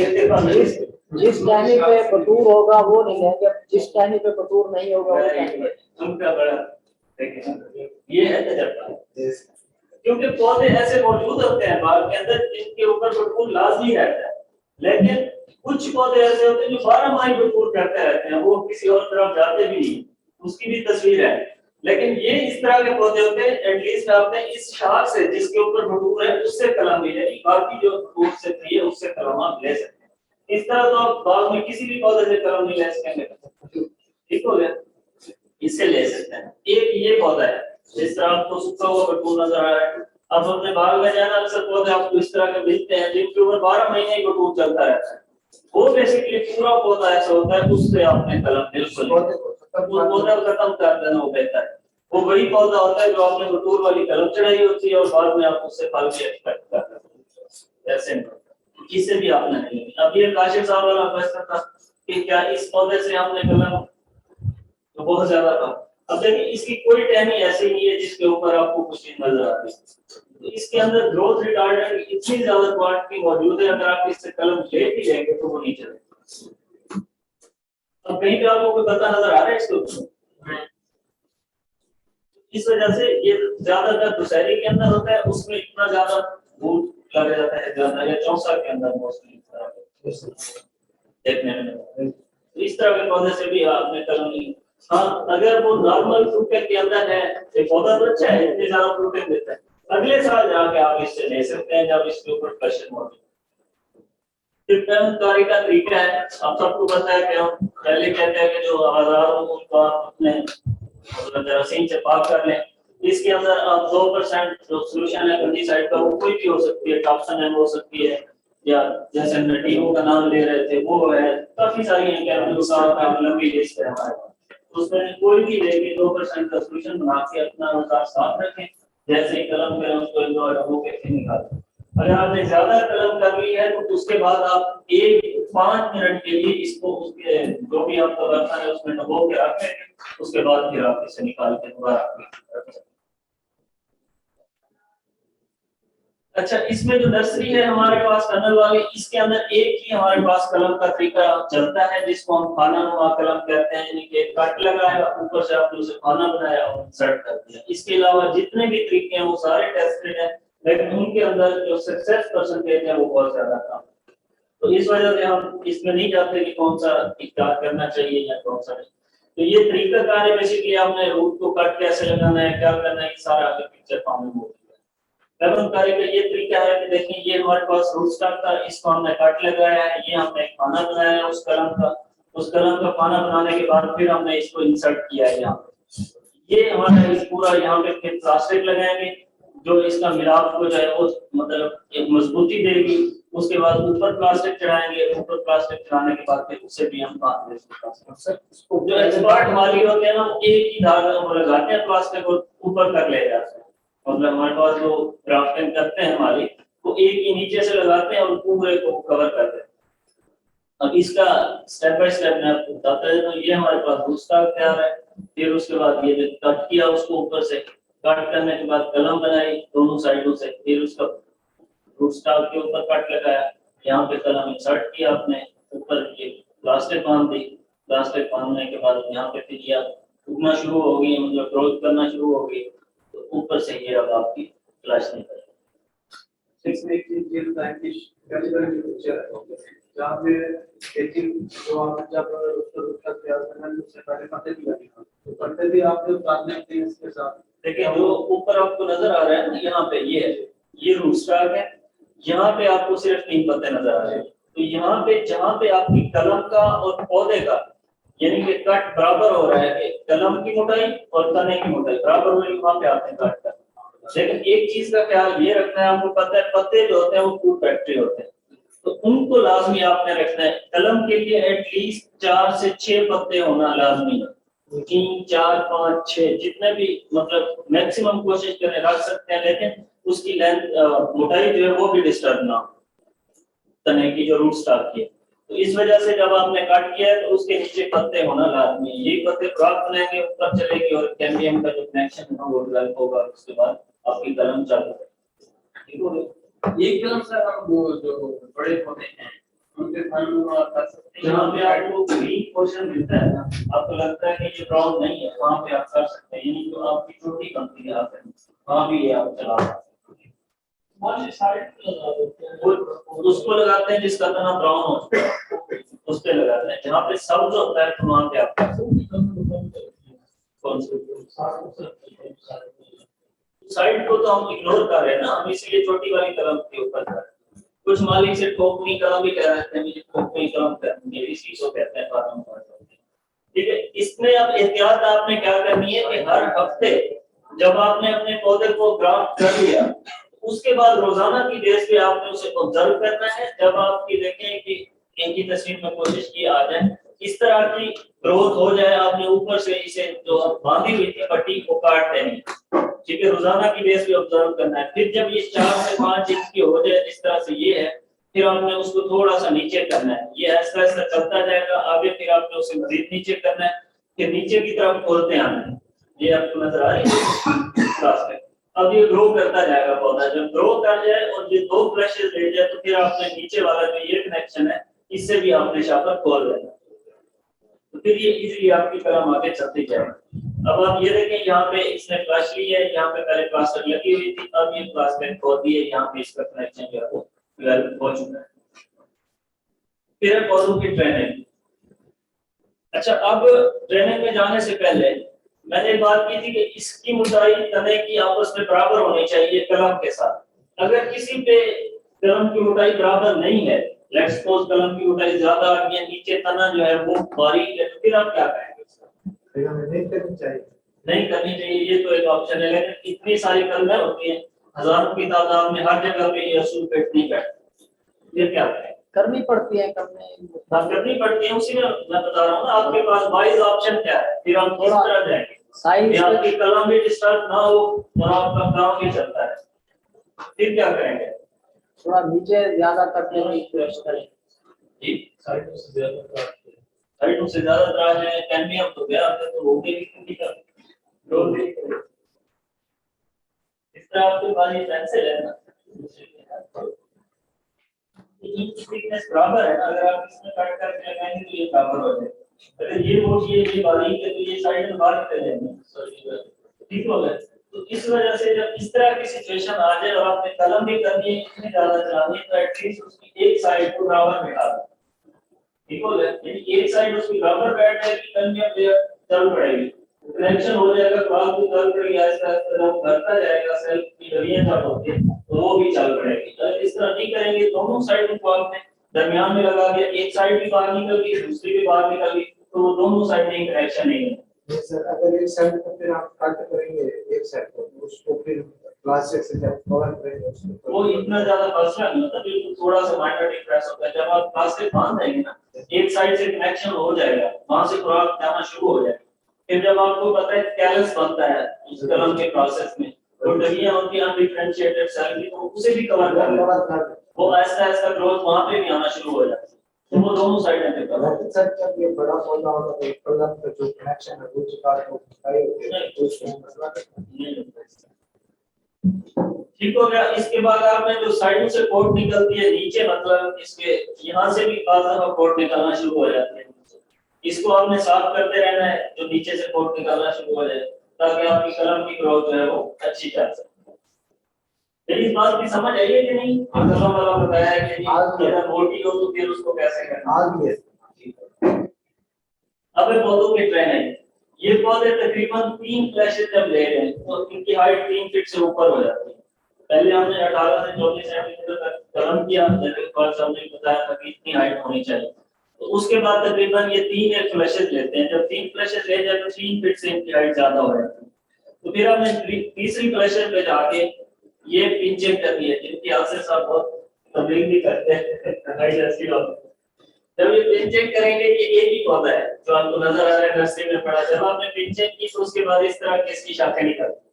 जिस टहनी पे बटूर होगा वो नहीं लेंगे, जिस टहनी पे बटूर नहीं होगा वो लेंगे। उनका बड़ा देखिए ये है तजर्बा, क्योंकि पौधे ऐसे मौजूद होते हैं बाग के अंदर जिनके ऊपर बटूर लाजमी रहता है, लेकिन कुछ पौधे ऐसे होते हैं जो 12 माह बटूर करते रहते हैं, वो किसी और तरफ जाते भी नहीं, उसकी भी तस्वीर है। लेकिन ये इस तरह के पौधे होते हैं, एटलीस्ट आपने इस शाख से जिसके ऊपर बटूर है उससे कलम ले लेनी, बाकी जो बटूर से थी है उससे कलम आप ले सकते हैं। इस तरह तो आप बाग में किसी भी पौधे से कलम नहीं ले सकेंगे, ठीक हो गया, इससे ले सकते हैं। एक ये पौधा है जिस तरह आपको सूखा हुआ बटूर नजर आ रहा है, अब अपने बाग में जाना अक्सर पौधे आपको इस तरह के मिलते हैं जिनके ऊपर 12 महीने ही बटूर चलता रहता है, वो बेसिकली पूरा पौधा ऐसा होता है, उससे आपने कलम बिल्कुल वो पौधा खत्म कर देना वो बेहतर है। वो वही पौधा होता है जो आपने बटूर वाली कलम चढ़ाई होती है और बाद में आप उससे फल भी एक्सपेक्ट करते हैं, ऐसे इससे भी आपने नहीं लेनी। अब ये काशिफ साहब वाला क्वेश्चन था कि क्या इस पौधे से हमने कलम, तो बहुत ज्यादा था। अब देखिए इसकी कोई टहनी ऐसी नहीं है जिसके ऊपर आपको कुछ चीज नजर आती है, तो इसके अंदर ग्रोथ रिटार्डेंट इतनी ज्यादा क्वांटिटी मौजूद है, अगर आप इससे कलम ले भी लेंगे तो वो नहीं चलेगा। अब कहीं पे आपको कोई पता नजर आ रहा है इसको? इस वजह से ये ज्यादातर दुशहरी के अंदर होता है, उसमें इतना ज्यादा धूप लग जाता है ज्यादा, या चौसा के अंदर मोस्टली देखने में। तो इस तरह के पौधे से भी आपने कलम नहीं। हाँ अगर वो नॉर्मल फ्रूटिंग के अंदर है, एक पौधा तो अच्छा है, इतने ज्यादा फ्रूटिंग देता है, अगले साल जाके आप इससे ले सकते हैं जब इसके ऊपर प्रेशर मौजूद। कारी का तरीका है, आप सबको पता है कि हम पहले कहते हैं कि जो आवाजार हो उनको आप अपने जरासीम से पाक कर लें। इसके अंदर आप 2% जो सोल्यूशन है फंजीसाइड का, वो कोई भी हो सकती है, टॉक्सन है हो सकती है, या जैसे नटीवो का नाम ले रहे थे वो है, काफी सारी हैं, क्या लंबी लिस्ट है हमारे पास, उसमें कोई भी लेके 2% का सोल्यूशन बना के अपना अवतार साफ रखें, जैसे ही कलम करें उसको हो के फिर निकालें। अगर आपने ज्यादा कलम कर ली है तो उसके बाद आप 5 मिनट के लिए इसको उसके जो भी आपका बर्तन है उसमें डुबो के रखें, उसके बाद फिर आप इसे निकाल के दोबारा। अच्छा, इसमें जो नर्सरी है हमारे पास टनल वाली, इसके अंदर एक ही हमारे पास कलम का तरीका चलता है जिसको हम खाना नुमा कलम कहते हैं, यानी कि कट लगाया, ऊपर से आपने उसे खाना बनाया और इंसर्ट कर दिया। इसके अलावा जितने भी तरीके हैं वो सारे टेस्टेड हैं, लेकिन उनके अंदर जो सक्सेस परसेंटेज है वो बहुत ज्यादा कम। तो इस वजह से हम इसमें नहीं जाते कि कौन सा इख्तियार करना चाहिए या कौन सा नहीं। तो ये तरीका कार है, बेसिकली आपने रूट को कट कैसे लगाना है, क्या करना है, ये सारा आगे पिक्चर फॉर्म में मौजूद है। कलम कारी का ये तरीका है कि देखिए ये हमारे पास रूट स्टॉक था, इसको हमने कट लगाया है, ये हमने एक खाना बनाया है उस कलम का, उस कलम का खाना बनाने के बाद फिर हमने इसको इंसर्ट किया है यहाँ पे। ये हमारा इस पूरा यहाँ पे फिर प्लास्टिक लगाएंगे जो इसका मिलाप को जो है वो मतलब एक मजबूती देगी। उसके बाद ऊपर प्लास्टिक चढ़ाएंगे, ऊपर प्लास्टिक चढ़ाने के बाद फिर उससे भी हम काम जो एक्सपर्ट माली होते हैं ना, वो एक ही धागा में लगाते हैं प्लास्टिक को ऊपर कर ले जाते हैं। मतलब हमारे पास जो ग्राफ्टिंग करते हैं माली, वो एक ही नीचे से लगाते हैं और पूरे को कवर कर देते हैं। अब इसका स्टेप बाय स्टेप मैं आपको बताता हूं। तो ये हमारे पास दूसरा तैयार है, फिर उसके बाद ये कट किया उसको, ऊपर से कट करने के बाद कलम बनाई दोनों साइडों से, फिर उसका रूट स्टॉक के ऊपर कट लगाया, यहाँ पे कलम इंसर्ट किया आपने, ऊपर ये प्लास्टिक बांध दी, प्लास्टिक बांधने के बाद यहाँ पे फिर ये उगना शुरू हो गई, मतलब ग्रोथ करना शुरू हो गई, तो ऊपर से ये अब आपकी फ्लैश निकल। इसमें एक चीज ये बताएं कि कैलिबर की पिक्चर है जहाँ पे बेसिक जो आप जब उसका तैयार करना है उससे पहले पत्ते भी लगेगा, तो पत्ते भी आप जो उतारने के इसके साथ देखिए जो ऊपर आपको नजर आ रहा है ना, यहाँ पे ये है, ये रूट स्टॉक है, यहाँ पे आपको सिर्फ 3 पत्ते नजर आ रहे हैं। तो यहाँ पे जहाँ पे आपकी कलम का और पौधे का यानी कि कट बराबर हो रहा है कि कलम की मोटाई और तने की मोटाई बराबर हो रही है, वहां पे आपने कट कर। लेकिन एक चीज का ख्याल ये रखना है, आपको पता है पत्ते जो होते हैं वो फूड फैक्ट्री होते हैं, तो उनको लाजमी आपने रखना है। कलम के लिए एटलीस्ट 4 से 6 पत्ते होना लाजमी है, 3 4 5 6 जितने भी, मतलब मैक्सिमम कोशिश करें रख सकते हैं, लेकिन उसकी लेंथ मोटाई जो है वो भी डिस्टर्ब ना हो तने की जो रूट स्टॉक की है। तो इस वजह से जब आपने कट किया है तो उसके नीचे पत्ते होना लाजमी है। ये पत्ते फ्रॉक बनाएंगे, ऊपर चलेगी और कैम्बियम का जो कनेक्शन है वो डेवलप होगा, उसके बाद आपकी कलम चालू है। ठीक हो गया। एक कलम से हम वो जो बड़े पौधे हैं उनके फल कर सकते हैं। जहाँ पे आपको ग्रीन पोर्शन मिलता है ना, आपको लगता है कि ये ब्राउन नहीं है, वहाँ पे आप कर सकते हैं, यानी जो आपकी छोटी कंपनी है वहाँ भी ये आप चला सकते हैं। उसको लगाते हैं जिसका तना ब्राउन होता है, उस पे लगाते हैं। जहाँ पे सब्ज होता है तो वहाँ पे आप साइड को तो हम इग्नोर कर रहे हैं ना, हम इसलिए छोटी वाली कलम के ऊपर कर रहे हैं। कुछ मालिक से ठोकनी कलम भी कह रहे हैं, मुझे ठोकनी कलम करनी है, इसी को कहते हैं बादाम। ठीक है, इसमें अब एहतियात आपने क्या करनी है कि हर हफ्ते जब आपने अपने पौधे को ग्राफ्ट कर लिया, उसके बाद रोजाना की बेस पे आपने उसे ऑब्जर्व करना है। जब आपकी देखें कि इनकी तस्वीर में कोशिश की आ जाए, इस तरह की ग्रोथ हो जाए, आपने ऊपर से इसे जो बांधी हुई थी पट्टी को काट देनी, ठीक है, रोजाना की बेस पे ऑब्जर्व करना है। फिर जब ये 4 से 5 इंच की हो जाए जिस तरह से ये है, फिर आपने उसको थोड़ा सा नीचे करना है, ये ऐसा ऐसा चलता जाएगा आगे, फिर आपने उसे मजीद नीचे करना है, फिर नीचे की तरफ खोलते आना है। ये आपको नजर आ रही है। अब ये ग्रो करता जाएगा पौधा, जब ग्रो कर जाए और ये 2 फ्लैशेस ले जाए तो फिर आपने नीचे वाला जो ये कनेक्शन है इससे भी आपने शापर खोल देना, तो फिर ये इजीली आपकी कलम आगे चलती जाएगी। अब आप ये देखें यहाँ पे इसने फ्लैश ली है, यहाँ पे पहले प्लास्टर लगी हुई थी, अब ये प्लास्टर खोल दी है, यहाँ पे इसका कनेक्शन जो है वो डेवलप हो चुका है। फिर है पौधों की ट्रेनिंग। अच्छा, अब ट्रेनिंग में जाने से पहले मैंने बात की थी कि इसकी मोटाई तने की आपस में बराबर होनी चाहिए कलम के साथ। अगर किसी पे कलम की मोटाई बराबर नहीं है, लेट्स सपोज कलम की मोटाई ज्यादा आ गई है, नीचे तना जो है वो बारीक है, तो फिर आप क्या करेंगे? नहीं करनी चाहिए, नहीं करनी चाहिए, ये तो एक ऑप्शन है, लेकिन इतनी सारी कलमें होती हैं हजारों की तादाद में, हर जगह पे ये असूल फिट नहीं बैठता, फिर क्या करें? करनी पड़ती है, करनी पड़ती है। उसी में मैं बता रहा हूँ ना, आपके पास 22 ऑप्शन क्या है, फिर आप किस तरह जाएंगे? साइज आपकी कलम भी डिस्टर्ब ना हो और आपका काम भी चलता है, फिर क्या करेंगे? थोड़ा नीचे ज्यादा करने की कोशिश करें। जी, साइडों से ज्यादा तराश है, कैम्बियम तो गया आपने, तो हो गई कितनी का रोल नहीं करें। इस तरह आपके पास ये पेंसिल है ना, थिकनेस बराबर है ना, अगर आप इसमें कट करके लगाएंगे तो ये बराबर हो जाएगा। अगर ये मोटी है ये बारीक है तो ये साइड में बाहर निकल जाएंगे, ठीक हो गया। तो इस वजह से जब इस तरह की सिचुएशन आ जाए और आपने कलम भी करनी है इतनी ज्यादा चलानी है तो एटलीस्ट उसकी एक साइड को बराबर में डाल, ठीक हो गया। यदि एक साइड उसकी बराबर बैठ जाएगी कल में चल पड़ेगी, कनेक्शन हो जाएगा, क्लॉक भी चल पड़ेगी, ऐसा जब बढ़ता जाएगा सेल्फ की डलियां जब होती है तो वो भी चल पड़ेगी। अगर इस तरह नहीं करेंगे दोनों साइड को आपने दरमियान में लगा दिया, एक साइड भी बाहर निकल गई दूसरी भी बाहर निकल गई तो वो दोनों साइड में कनेक्शन नहीं है। सर अगर एक साइड को फिर आप कट करेंगे एक साइड को उसको फिर प्लास्टिक से जब कवर करेंगे उसको वो इतना ज्यादा पर्सनल नहीं होता, बिल्कुल थोड़ा सा माइनर डिफरेंस होता है। जब आप प्लास्टिक बांध देंगे ना एक साइड से कनेक्शन हो जाएगा, वहां से खुराक जाना शुरू हो जाएगी। फिर जब आपको पता है कैलस बनता है उस कलम के प्रोसेस में तो डलियां होती हैं अनडिफरेंशिएटेड सेल की, तो उसे भी कवर कर लेगा, वो ऐसा ऐसा ग्रोथ वहां पे भी आना शुरू हो जाता है। तो वो दोनों साइड में कवर सर जब ये बड़ा पौधा होगा तो एक कलम का जो कनेक्शन है वो चुका तो बताइए तो उसमें मसला नहीं होता है। ठीक हो गया। इसके बाद आपने जो साइड से कोट निकलती है नीचे, मतलब इसके यहाँ से भी बाज़ दफा कोट निकलना शुरू हो जाती है, इसको आपने साफ करते रहना है जो नीचे से कोट निकलना शुरू हो जाए ताकि आपकी कलम की ग्रोथ जो है वो अच्छी चल सके। इस बात की समझ आई है कि नहीं? कलम वाला बताया है कि अगर मोटी हो तो फिर उसको कैसे करना। आगे अब ये पौधों की ट्रेन है, ये पौधे तकरीबन 3 फ्लैशेस जब ले रहे हैं तो इनकी हाइट 3 फीट से ऊपर हो जाती है। पहले हमने 18 से 24 सेंटीमीटर तक कलम किया, जैसे फर्स्ट हमने बताया था कि इतनी हाइट होनी चाहिए। तो उसके बाद तकरीबन ये 3 फ्लैशेस लेते हैं, जब 3 फ्लैशेस ले जाए तो 3 फीट से इनकी हाइट ज्यादा हो जाती है। तो फिर हमने तीसरी फ्लैशेस पे जाके ये पिंचिंग करनी है, जिनकी आंसर सब बहुत तबलीग भी करते हैं हाइट ऐसी होती है। जब ये पिंचिंग करेंगे ये एक ही पौधा है जो आपको नजर आ रहा है नर्सरी में पड़ा, जब आपने पिंचिंग की तो उसके बाद इस तरह की इसकी शाखें निकलती है।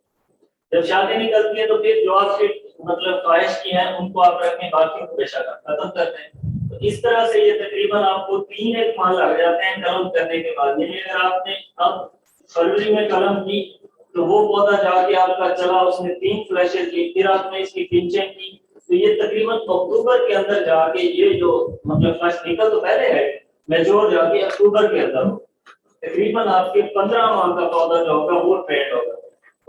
जब शाखें निकलती है तो फिर जो आपके मतलब ख्वाहिश की है उनको आप रखें, बाकी को बेशक खत्म करते हैं। तो इस तरह से ये तकरीबन आपको 3 एक माह लग जाते हैं कलम करने के बाद। यानी अगर आपने अब फरवरी में कलम की तो वो पौधा जाके आपका चला, उसने 3 फ्लैशेस ली, फिर आपने इसकी पिंचिंग की तो ये तकरीबन अक्टूबर के अंदर जाके ये जो मतलब फ्लैश निकल तो पहले है मैच्योर जाके अक्टूबर के अंदर तकरीबन आपके 15 माह का पौधा जो होगा वो ट्रेंड होगा।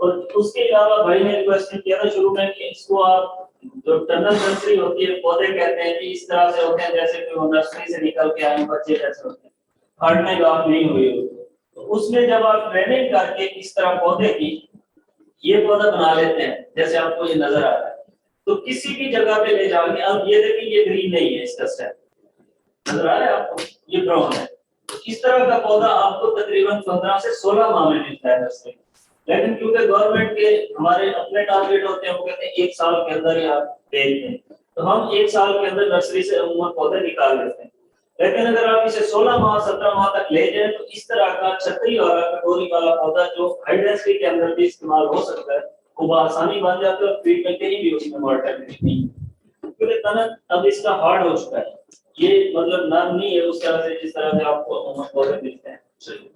और उसके अलावा भाई ने क्वेश्चन किया था शुरू में कि इसको आप जो टनल नर्सरी होती है पौधे कहते हैं कि इस तरह से होते हैं जैसे कि वो नर्सरी से निकल के आए बच्चे जैसे होते हैं, फटने का नहीं हुई हो। तो उसमें जब आप ट्रेनिंग करके इस तरह पौधे की ये पौधा बना लेते हैं जैसे आपको ये नजर आ रहा है, तो किसी भी जगह पे ले जाके, अब ये देखिए ये ग्रीन नहीं है इसका स्टेम नजर आ रहा है आपको, ये ब्राउन है। तो इस तरह का पौधा आपको तकरीबन 15 से 16 माह में मिलता है नर्सरी। लेकिन क्योंकि गवर्नमेंट के हमारे अपने टारगेट होते हैं, वो कहते हैं 1 साल के अंदर ही आप बेच दें, तो हम 1 साल के अंदर नर्सरी से अमूमन पौधे निकाल लेते हैं। लेकिन अगर आप इसे 16 माह 17 माह तक ले जाए तो इस तरह का छतरी वाला कटोरी वाला पौधा जो हाई डेंसिटी के अंदर भी इस्तेमाल हो सकता है वो आसानी बन जाता है और फील्ड में कहीं भी उसमें मोर्टेलिटी नहीं, क्योंकि तनक अब इसका हार्ड हो चुका है, ये मतलब नरम नहीं है उस तरह से जिस तरह से आपको अमूमन पौधे मिलते हैं।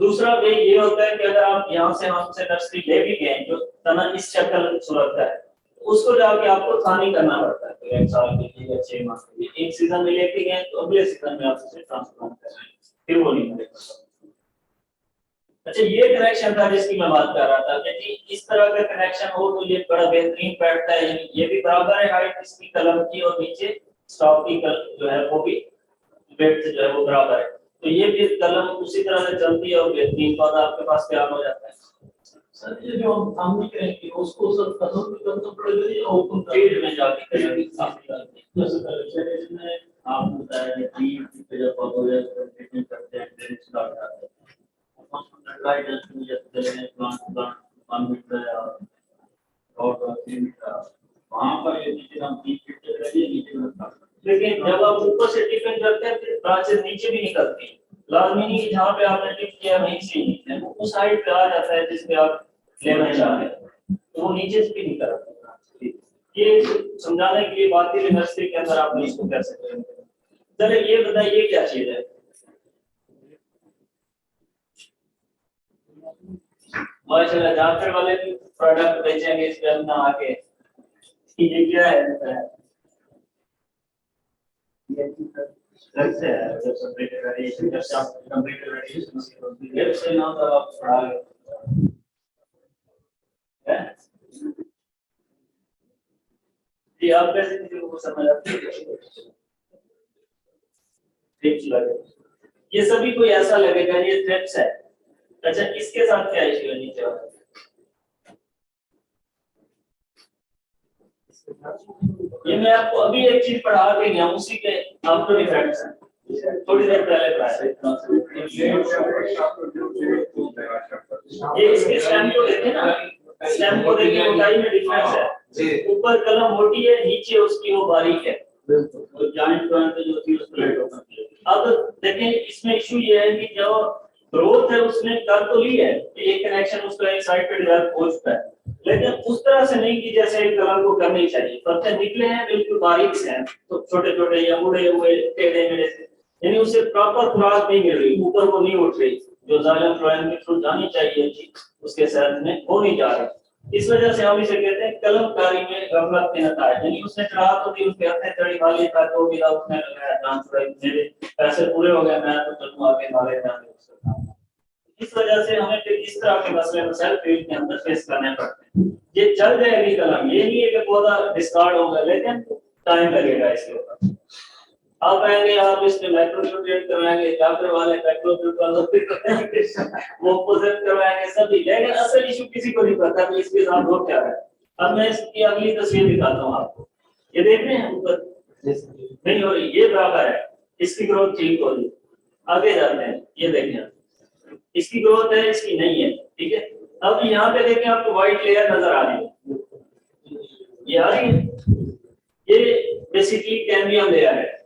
दूसरा वे ये होता है कि अगर आप यहाँ से हमसे नर्सरी ले भी गए जो तना इस शक्ल सूरत का है उसको जाके आपको थानी करना पड़ता है, तो 1 साल के लिए या 6 माह के लिए। एक सीजन में लेके गए तो अगले सीजन में आप उसे ट्रांसप्लांट करें, फिर वो नहीं मिलेगा। अच्छा ये कनेक्शन था जिसकी मैं बात कर रहा था कि इस तरह का कनेक्शन हो तो ये बड़ा बेहतरीन बैठता है, यानी ये भी बराबर है हाइट इसकी कलम की और नीचे स्टॉक की जो है वो भी वेट से जो है वो बराबर है, तो ये भी कलम उसी तरह से चलती है और बेहतरीन पौधा आपके पास तैयार हो जाता है। सर ये जो हम सामने करेंगे उसको सर कदम पे करना पड़ेगा या ओपन फील्ड में जाके करेंगे जैसे कलेक्शन में आप बताया कि फील्ड पे जब पौधे ट्रीटमेंट करते हैं ड्रेनेज स्टार्ट करते हैं फर्टिलाइजर में जैसे करेंगे प्लांट पानी मिलता और वहां पर ये नीचे हम 3 फीट तक रहिए नीचे में, लेकिन जब आप ऊपर से टिफिन करते हैं फिर ब्रांचेस नीचे भी निकलती है, लाजमी नहीं कि जहाँ पे आपने टिप किया वहीं से नीचे वो उस हाइट पे आ जाता है जिसपे आप लेना चाह रहे हैं, तो वो नीचे से भी निकल आता है। ये समझाने के लिए बात ही नर्सरी के अंदर आप इसको कैसे करेंगे। चलिए ये बताइए क्या चीज है, माशाल्लाह जाफर वाले भी प्रोडक्ट बेचेंगे इस पे अपना आके, ये क्या है? घर से है, जब कंप्यूटर वेरिएशन जब से आप कंप्यूटर वेरिएशन उसकी होती है उससे ना तो आप पढ़ा है ये आप कैसे किसी को समझ आती है? ठीक लगे ये सभी कोई ऐसा लगेगा ये थ्रेट्स है। अच्छा इसके साथ क्या इश्यू है नीचे वाला? ये मैं आपको अभी एक चीज पढ़ा के गया उसी के आफ्टर इफेक्ट्स हैं थोड़ी देर पहले पढ़ाया। ये इसके स्टेम को देखें ना, स्टेम को देखें ऊंचाई में डिफरेंस है, ऊपर कलम मोटी है नीचे उसकी वो बारीक है, तो जॉइंट पॉइंट जो थी उसमें। अब देखें इसमें इशू ये है कि जो ग्रोथ है उसने कर तो ली है, एक कनेक्शन उसका एक साइड पे डेवलप हो चुका है, लेकिन उस तरह से नहीं कि जैसे एक कलम को करनी चाहिए। पत्ते निकले हैं बिल्कुल बारीक से हैं, तो छोटे छोटे या उड़े हुए टेढ़े मेढ़े से, यानी उसे प्रॉपर खुराक नहीं मिल रही, ऊपर वो नहीं उठ रही, जो जाइलम फ्लोएम के थ्रू जानी चाहिए थी उसके साथ में वो नहीं जा रही। इस वजह से हम इसे कहते हैं कलमकारी में गफलत के नताज, यानी उसने चढ़ा तो थी उसके हाथ में चढ़ी वाली था तो भी उसने लगाया जान छुड़ाई, मेरे पैसे पूरे हो गए मैं तो चलूं आगे नाले में आने सकता हूं। इस वजह से हमें फिर इस तरह के मसले मसाइल फील्ड के अंदर फेस करने पड़ते हैं। ये चल जाएगी कलम, ये नहीं है कि पौधा डिस्कार्ड होगा, लेकिन टाइम लगेगा इसके ऊपर। आप आएंगे आप इसमें माइक्रोन्यूट्रिएंट करवाएंगे, डॉक्टर वाले वो पोजेट करवाएंगे सभी, लेकिन असल इशू किसी को नहीं पता कि इसके साथ हो क्या है। अब मैं इसकी अगली तस्वीर दिखाता हूँ आपको, ये देख रहे हैं ऊपर नहीं हो रही, ये बराबर है, इसकी ग्रोथ ठीक हो रही। आगे जाते हैं, ये देखें इसकी ग्रोथ है इसकी नहीं है, ठीक है। अब यहाँ पे देखें आपको व्हाइट लेयर नजर आ रही है, ये आ रही है, ये बेसिकली कैम्बियम लेयर है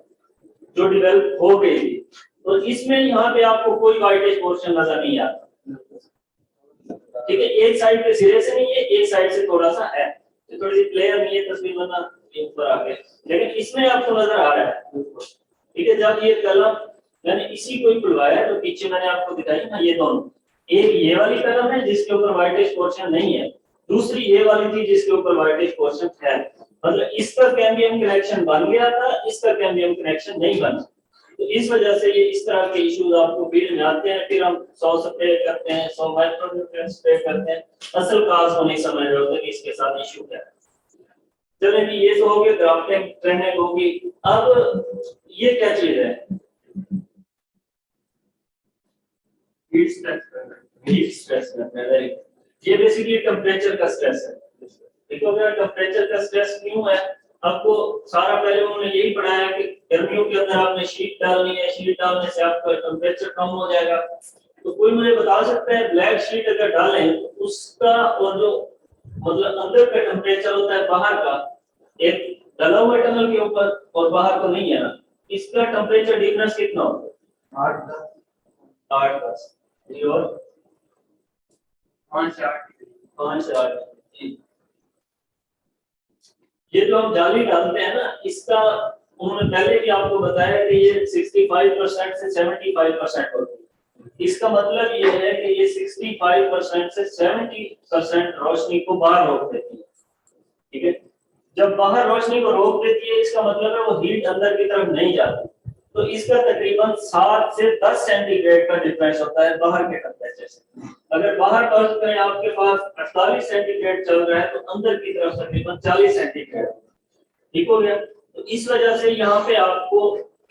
जो डेवलप हो गई थी, तो इसमें यहाँ पे आपको कोई वाइटेज पोर्शन नजर नहीं आता, ठीक है। एक साइड पे सिरे से नहीं है, एक साइड से थोड़ा सा है, तो थोड़ी सी क्लियर नहीं है तस्वीर बना ऊपर आ गए, लेकिन इसमें आपको नजर आ रहा है, ठीक है। जब ये कलम मैंने इसी को ही खुलवाया तो पीछे मैंने आपको दिखाई ना, ये दोनों, एक ये वाली कलम है जिसके ऊपर वाइटेज पोर्शन नहीं है, दूसरी ये वाली थी जिसके ऊपर वाइटेज पोर्शन है, मतलब इसका कैम्बियम कनेक्शन बन गया था, इसका कैम्बियम कनेक्शन नहीं बना, तो इस वजह से ये इस तरह के इश्यूज आपको फील्ड में आते हैं। फिर हम 100 स्प्रे करते हैं, 100 माइक्रोन्यूट्रिएंट स्प्रे करते हैं, असल काज को नहीं समझ रहे होते कि इसके साथ इशू क्या है। चलें जी, ये तो हो गया ग्राफ्टिंग ट्रेनिंग होगी। अब ये क्या चीज है, हीट स्ट्रेस करना, ये बेसिकली टेम्परेचर का स्ट्रेस है। देखो अगर टेम्परेचर का स्ट्रेस क्यों है, आपको सारा पहले उन्होंने यही पढ़ाया कि गर्मियों के अंदर आपने शीट डालनी है, शीट डालने से आपका टेम्परेचर कम हो जाएगा। तो कोई मुझे बता सकता है ब्लैक शीट अगर डालें तो उसका और जो मतलब अंदर का टेम्परेचर होता है बाहर का, एक डला हुआ टनल के ऊपर और बाहर तो नहीं है ना, इसका टेम्परेचर डिफरेंस कितना होता है? 8-10 और 5 से 8। ये जो हम जाली डालते हैं ना, इसका उन्होंने पहले भी आपको बताया कि ये 65% से 75% होती है। इसका मतलब ये है कि ये 65% से 70% रोशनी को बाहर रोक देती है, ठीक है। जब बाहर रोशनी को रोक देती है इसका मतलब है वो हीट अंदर की तरफ नहीं जाती, तो इसका तकरीबन 7 से 10 सेंटीग्रेड का डिफरेंस होता है बाहर के टेम्परेचर से। अगर बाहर फर्ज करें आपके पास 48 सेंटीग्रेड चल रहा है तो अंदर की तरफ तकरीबन 40 सेंटीग्रेड, ठीक हो गया। तो इस वजह से यहाँ पे आपको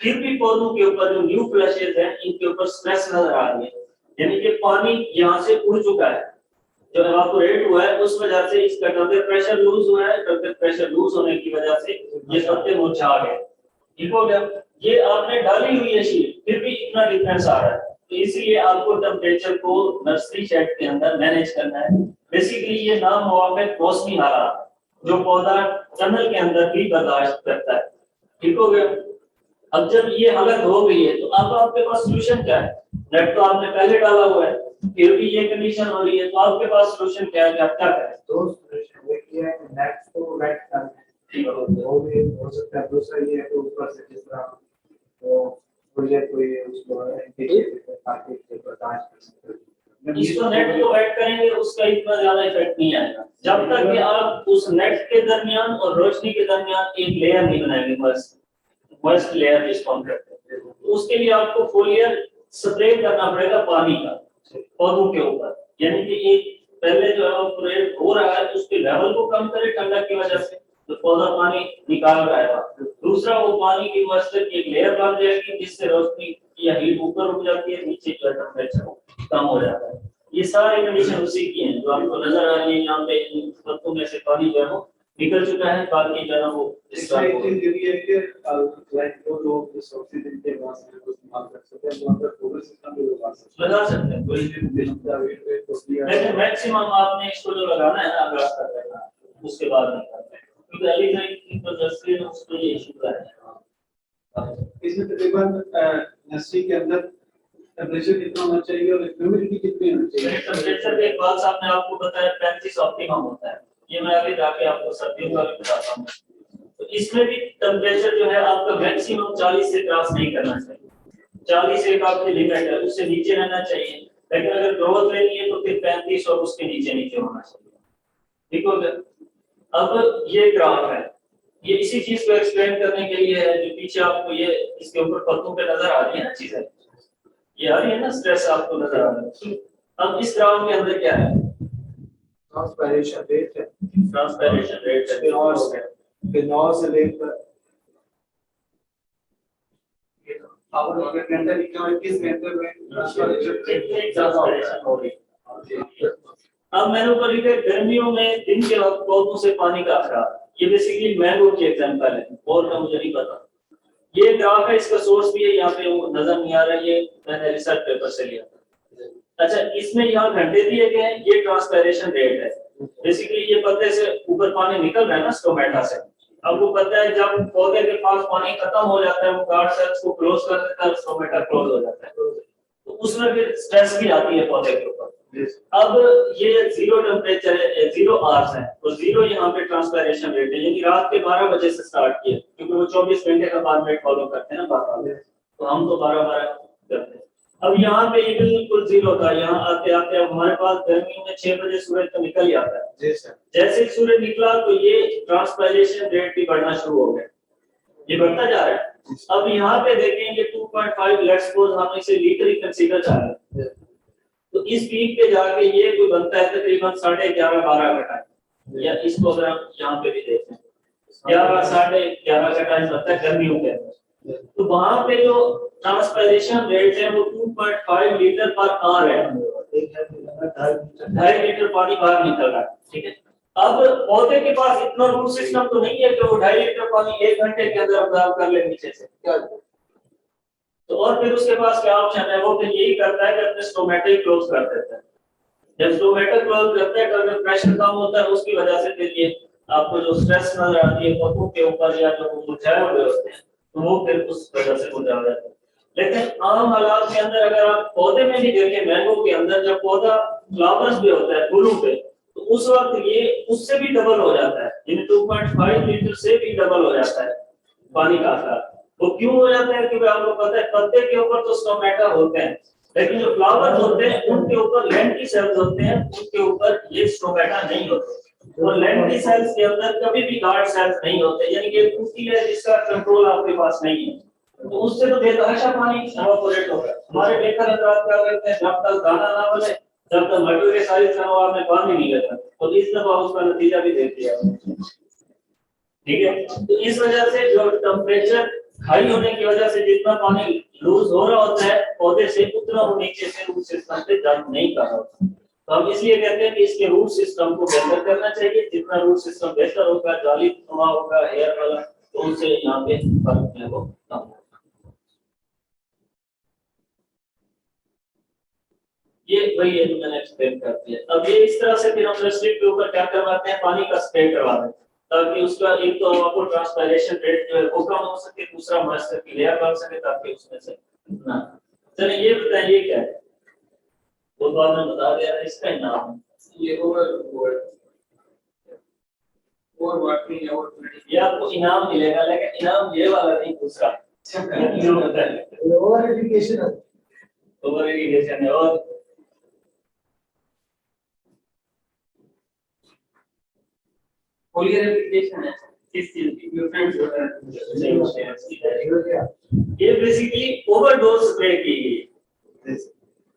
फिर भी पौधों के ऊपर जो न्यू फ्लैशेस हैं इनके ऊपर स्ट्रेस नजर आ रही है, यानी कि पानी यहाँ से उड़ चुका है, जो इवापोरेट हुआ है उस वजह से इसका टेम्परेचर प्रेशर लूज हुआ है, टेम्परेचर प्रेशर लूज होने की वजह से ये पत्ते मुरझा गए, ठीक हो गया। ये आपने डाली हुई है शीट, फिर भी इतना डिफरेंस आ रहा है, तो इसलिए आपको टेम्परेचर को नर्सरी शेड के अंदर मैनेज करना है। बेसिकली ये नामुवाफिक मौसमी हालात जो पौधा टनल के अंदर भी बर्दाश्त करता है, ठीक हो गया। अब जब ये हालत हो गई है तो अब आपके पास सोल्यूशन क्या है? नेट तो आपने पहले डाला हुआ है, फिर भी ये कंडीशन हो रही है, तो आपके पास सोल्यूशन क्या है कि आप क्या करें? दो सॉल्यूशन, एक ये है कि नेट को वेट करना, ठीक है, वो भी हो सकता है। दूसरा ये है कि ऊपर से जिस तरह तो कोई उसको इंटीग्रेट करके बर्दाश्त कर सकते हैं। इसको नेट को ऐड करेंगे उसका इतना ज्यादा इफेक्ट नहीं आएगा जब तक कि आप उस नेट के दरमियान और रोशनी के दरमियान एक लेयर नहीं बनाएंगे मस्ट लेयर जिसको हम कहते हैं। तो उसके लिए आपको फोलियर स्प्रे करना पड़ेगा पानी का पौधों के ऊपर, यानी कि एक पहले जो है वो प्रेड हो रहा है उसके लेवल को कम करे ठंडक की वजह से, तो पौधा पानी निकाल रहा है। दूसरा वो पानी की वजह की एक लेयर बन जाएगी जिससे रोशनी या हीट ऊपर रुक जाती है, नीचे जो है टेम्परेचर कम हो जाता है। ये सारी कंडीशन उसी की हैं जो आपको नजर आ रही है यहाँ पे। इन पत्तों में से पानी जो है वो निकल चुका है, बाकी जो है वो इस तरह को लाइक वो लोग जिस ऑक्सीजन के पास है वो इस्तेमाल कर सकते हैं, वहाँ पर पूरा सिस्टम भी लगा सकते लगा सकते हैं कोई भी, लेकिन मैक्सिमम आपने इसको जो लगाना है ना अगस्त तक लगाना, उसके बाद नहीं करते क्योंकि अभी तक तो नर्सरी में उसको ये इशू है। इसमें तकरीबन नर्सरी के अंदर टेम्परेचर कितना होना चाहिए और ह्यूमिडिटी कितनी होनी चाहिए? टेम्परेचर के बाद आपने आपको बताया 35 ऑप्टिमम होता है, ये मैं आगे जाके आपको सर्दियों का भी बताता हूँ। तो इसमें भी टेम्परेचर जो है आपका मैक्सिमम 40 से क्रॉस नहीं करना चाहिए, 40 एक आपकी लिमिट है, उससे नीचे रहना चाहिए। लेकिन अगर ग्रोथ लेनी है तो फिर 35 और उसके नीचे नीचे होना चाहिए, ठीक हो गया। अब ये ग्राफ है, ये इसी चीज को एक्सप्लेन करने के लिए है जो पीछे आपको ये इसके ऊपर पत्तों पे नजर आ रही है ना चीजें, ये आ रही है ना स्ट्रेस आपको नजर आ रहा है। अब इस ग्राफ के अंदर क्या है? ट्रांसपैरेशन रेट है, ट्रांसपैरेशन रेट है, फिनॉल से लेकर पावर ऑफ घंटा किस घंटे में ट्रांसपैरेशन हो रही है। अब मैंने ऊपर लिखा है गर्मियों में दिन के वक्त पौधों से पानी का खराब, ये बेसिकली मैंगो की एग्जांपल है और का मुझे नहीं पता। ये ग्राफ है, इसका सोर्स भी है, यहाँ पे वो नजर नहीं आ रहा है, ये मैंने रिसर्च पेपर से लिया था। अच्छा, इसमें यहाँ घंटे दिए गए हैं, ये ट्रांसपैरेशन रेट है। बेसिकली ये पत्ते से ऊपर पानी निकल रहा है ना स्टोमेटा से, अब वो पता है जब पौधे के पास पानी खत्म हो जाता है वो गार्ड सेल्स को क्लोज कर देता है, स्टोमेटा क्लोज हो जाता है, तो उसमें फिर स्ट्रेस भी आती है पौधे के ऊपर। अब ये जीरो टेम्परेचर है, 0 आवर्स है, तो 0 यहाँ पे ट्रांसपैरेशन रेट है, यानी रात के 12 बजे से स्टार्ट किया क्योंकि वो 24 घंटे का फॉर्मेट फॉलो करते हैं ना बात, तो हम तो 12 करते हैं। अब यहाँ पे ये बिल्कुल 0 था, यहाँ आते आते अब हमारे पास गर्मियों में 6 बजे सूरज तो निकल ही आता है। जैसे ही सूरज निकला तो ये ट्रांसपैरेशन रेट भी बढ़ना शुरू हो गया, ये बढ़ता जा रहा है। अब यहाँ पे देखेंगे 2.5, लेट्स सपोज हम इसे लीटर ही कंसीडर कर रहे हैं, तो इस पीक पे जाके ये कोई बनता है तकरीबन 11:30-12 का टाइम, या इसको अगर हम यहाँ पे भी देखते हैं 11-11:30 का टाइम बनता है गर्मियों के अंदर, तो वहां पे जो ट्रांसपैरेशन रेट है वो 2.5 लीटर पर आवर है, 2.5 लीटर पानी बाहर निकल रहा है, ठीक है। अब पौधे के पास इतना रूट सिस्टम तो नहीं है कि वो 2.5 लीटर पानी 1 घंटे के अंदर अब्जॉर्ब कर ले नीचे से, तो और फिर उसके पास क्या ऑप्शन है, वो फिर यही करता है कि अपने स्टोमेटा क्लोज कर देता है। जब स्टोमेटा क्लोज करता है तो अगर प्रेशर कम होता है उसकी वजह से फिर ये आपको जो स्ट्रेस नजर आती है पौधों के ऊपर या जो मुरझाए हुए होते हैं तो वो फिर उस वजह से मुरझा जाते हैं। लेकिन आम हालात के अंदर अगर आप पौधे में भी देखें, मैंगो के अंदर जब पौधा फ्लावर्स भी होता है फूलों पे, तो उस वक्त ये उससे भी डबल हो जाता है, यानी 2.5 लीटर से भी डबल हो जाता है पानी का आकार। वो क्यों हो जाता है? क्योंकि आपको पता है पत्ते के ऊपर तो स्टोमेटा होते हैं, लेकिन जो फ्लावर्स होते हैं उनके ऊपर लेंटी सेल्स होते हैं, उनके ऊपर ये स्टोमेटा नहीं होते, और लेंटी सेल्स के अंदर कभी भी गार्ड सेल्स नहीं होते, यानी कि कुकी है जिसका कंट्रोल आपके पास नहीं है, तो उससे तो बेतहाशा पानी इवापोरेट होगा। हमारे लेखक हजरात क्या करते हैं, जब तक दाना ना बने जब तक मटर के सारी हवा में पानी नहीं लेता, तो इस दफा उसका नतीजा भी दे दिया, ठीक है। तो इस वजह से जो टेम्परेचर हाई होने की वजह से जितना पानी लूज हो रहा होता है पौधे से, उतना वो नीचे से रूट सिस्टम पे जंप नहीं कर रहा होता। तो हम इसलिए कहते हैं कि इसके रूट सिस्टम को बेहतर करना चाहिए, जितना रूट सिस्टम बेहतर होगा, जाली नुमा होगा हेयर वाला, तो उससे यहाँ पे फर्क है वो कम होगा। ये वही है जो मैंने एक्सप्लेन कर दिया। अब ये इस तरह से फिर हम स्ट्रिप के ऊपर क्या करवाते हैं, पानी का स्प्रे करवाते हैं, ताकि उसका एक तो आपको ट्रांसपैरेशन रेट जो है वो कम हो सके, दूसरा मॉइस्चर की लेयर बन सके ताकि उसमें से ना। चलिए ये बताइए क्या है, वो तो आपने बता दिया, इसका नाम ये ओवर वाटरिंग है, और ये आपको इनाम मिलेगा, लेकिन इनाम ये वाला नहीं, दूसरा ओवर एजुकेशन ओवर इरिगेशन है। और फोलियर एप्लीकेशन है इस चीज की न्यूट्रिएंट्स ये बेसिकली ओवरडोज स्प्रे की गई।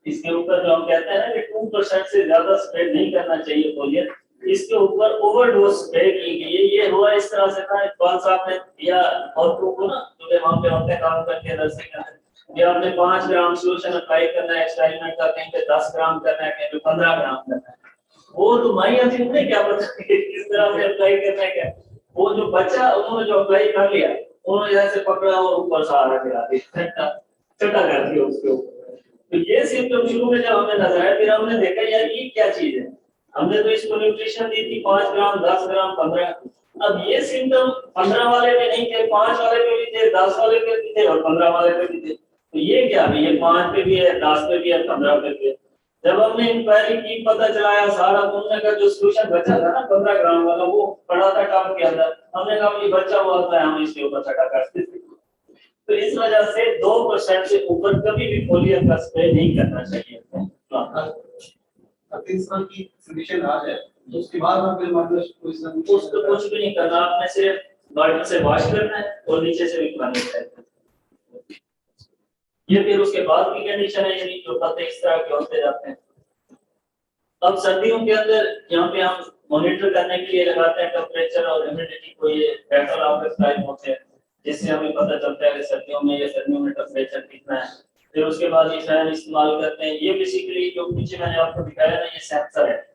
इसके ऊपर जो हम कहते हैं ना कि 2% से ज्यादा स्प्रे नहीं करना चाहिए फोलियर, इसके ऊपर ओवरडोज स्प्रे की गई है। ये हुआ इस तरह से था, इकबाल साहब ने या और को ना जो वहां पे होते काम करके नर्सिंग करते, ये आपने 5 ग्राम सोल्यूशन अप्लाई करना है एक्सपेरिमेंट का, कहीं पे 10 ग्राम करना है, कहीं पे 15 ग्राम करना है। वो तो माइया थी उन्हें क्या पता किस तरह से अप्लाई करना है क्या। वो जो बच्चा उन्होंने जो अप्लाई कर लिया, उन्होंने जैसे पकड़ा और ऊपर सहारा गिरा दिया, चटा कर दिया उसके ऊपर। तो ये सिम्टम शुरू में जब हमें नजर आया, फिर हमने देखा यार ये क्या चीज है। हमने तो इसको न्यूट्रिशन दी थी 5 ग्राम 10 ग्राम 15। अब ये सिम्टम 15 वाले पे नहीं थे, 5 वाले पे भी थे, 10 वाले पे भी थे और 15 वाले पे भी थे। तो ये क्या है, ये 5 पे भी है, 10 पे भी है, 15 पे भी है। जब हमने इंक्वायरी की पता चलाया सारा तुमने का जो सोल्यूशन बचा था ना 15 ग्राम वाला, वो पड़ा था टब के अंदर। हमने कहा ये बच्चा हुआ था, हम इसके ऊपर छटा करते थे। तो इस वजह से 2% से ऊपर कभी भी फोलियर का स्प्रे नहीं करना चाहिए। इस तरह की कंडीशन आ जाए तो उसके बाद हम फिर मान लो उसको कुछ भी नहीं करना, आपने सिर्फ वाटर से वॉश करना है और नीचे से भी पानी है। ये फिर उसके बाद की कंडीशन है, यानी जो पत्ते इस तरह के होते जाते हैं। अब सर्दियों के अंदर यहाँ पे हम मॉनिटर करने के लिए लगाते हैं टेम्परेचर और ह्यूमिडिटी को, ये बैटल टाइप होते हैं, जिससे हमें पता चलता है कि सर्दियों में या गर्मियों में टेम्परेचर कितना है। फिर उसके बाद ये फैन इस्तेमाल करते हैं। ये बेसिकली जो पीछे मैंने आपको दिखाया ना, ये सेंसर है,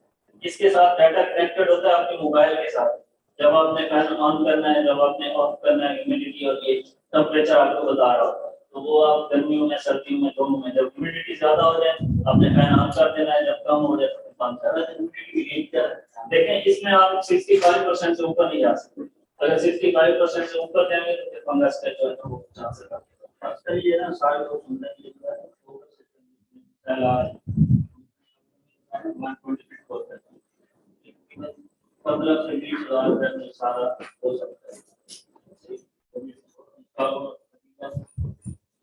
इसके साथ डाटा कनेक्टेड होता है आपके मोबाइल के साथ। जब आपने फैन ऑन करना है, जब आपने ऑफ करना है, ह्यूमिडिटी और ये टेम्परेचर आपको बता रहा होता है। तो वो आप गर्मियों में सर्दियों में दोनों में, जब ह्यूमिडिटी ज्यादा हो जाए आपने फैन ऑन कर देना है, जब कम हो जाए तो बंद कर देना है। ह्यूमिडिटी की रेंज क्या है देखें, इसमें आप 65% से ऊपर नहीं जा सकते। अगर 65% से ऊपर जाएंगे तो फिर फंगस का जो है वो चांसेस है। आजकल ये ना सारे लोग सुनते हैं ये जो है सलाद 15 से 20,000 में सारा हो सकता है।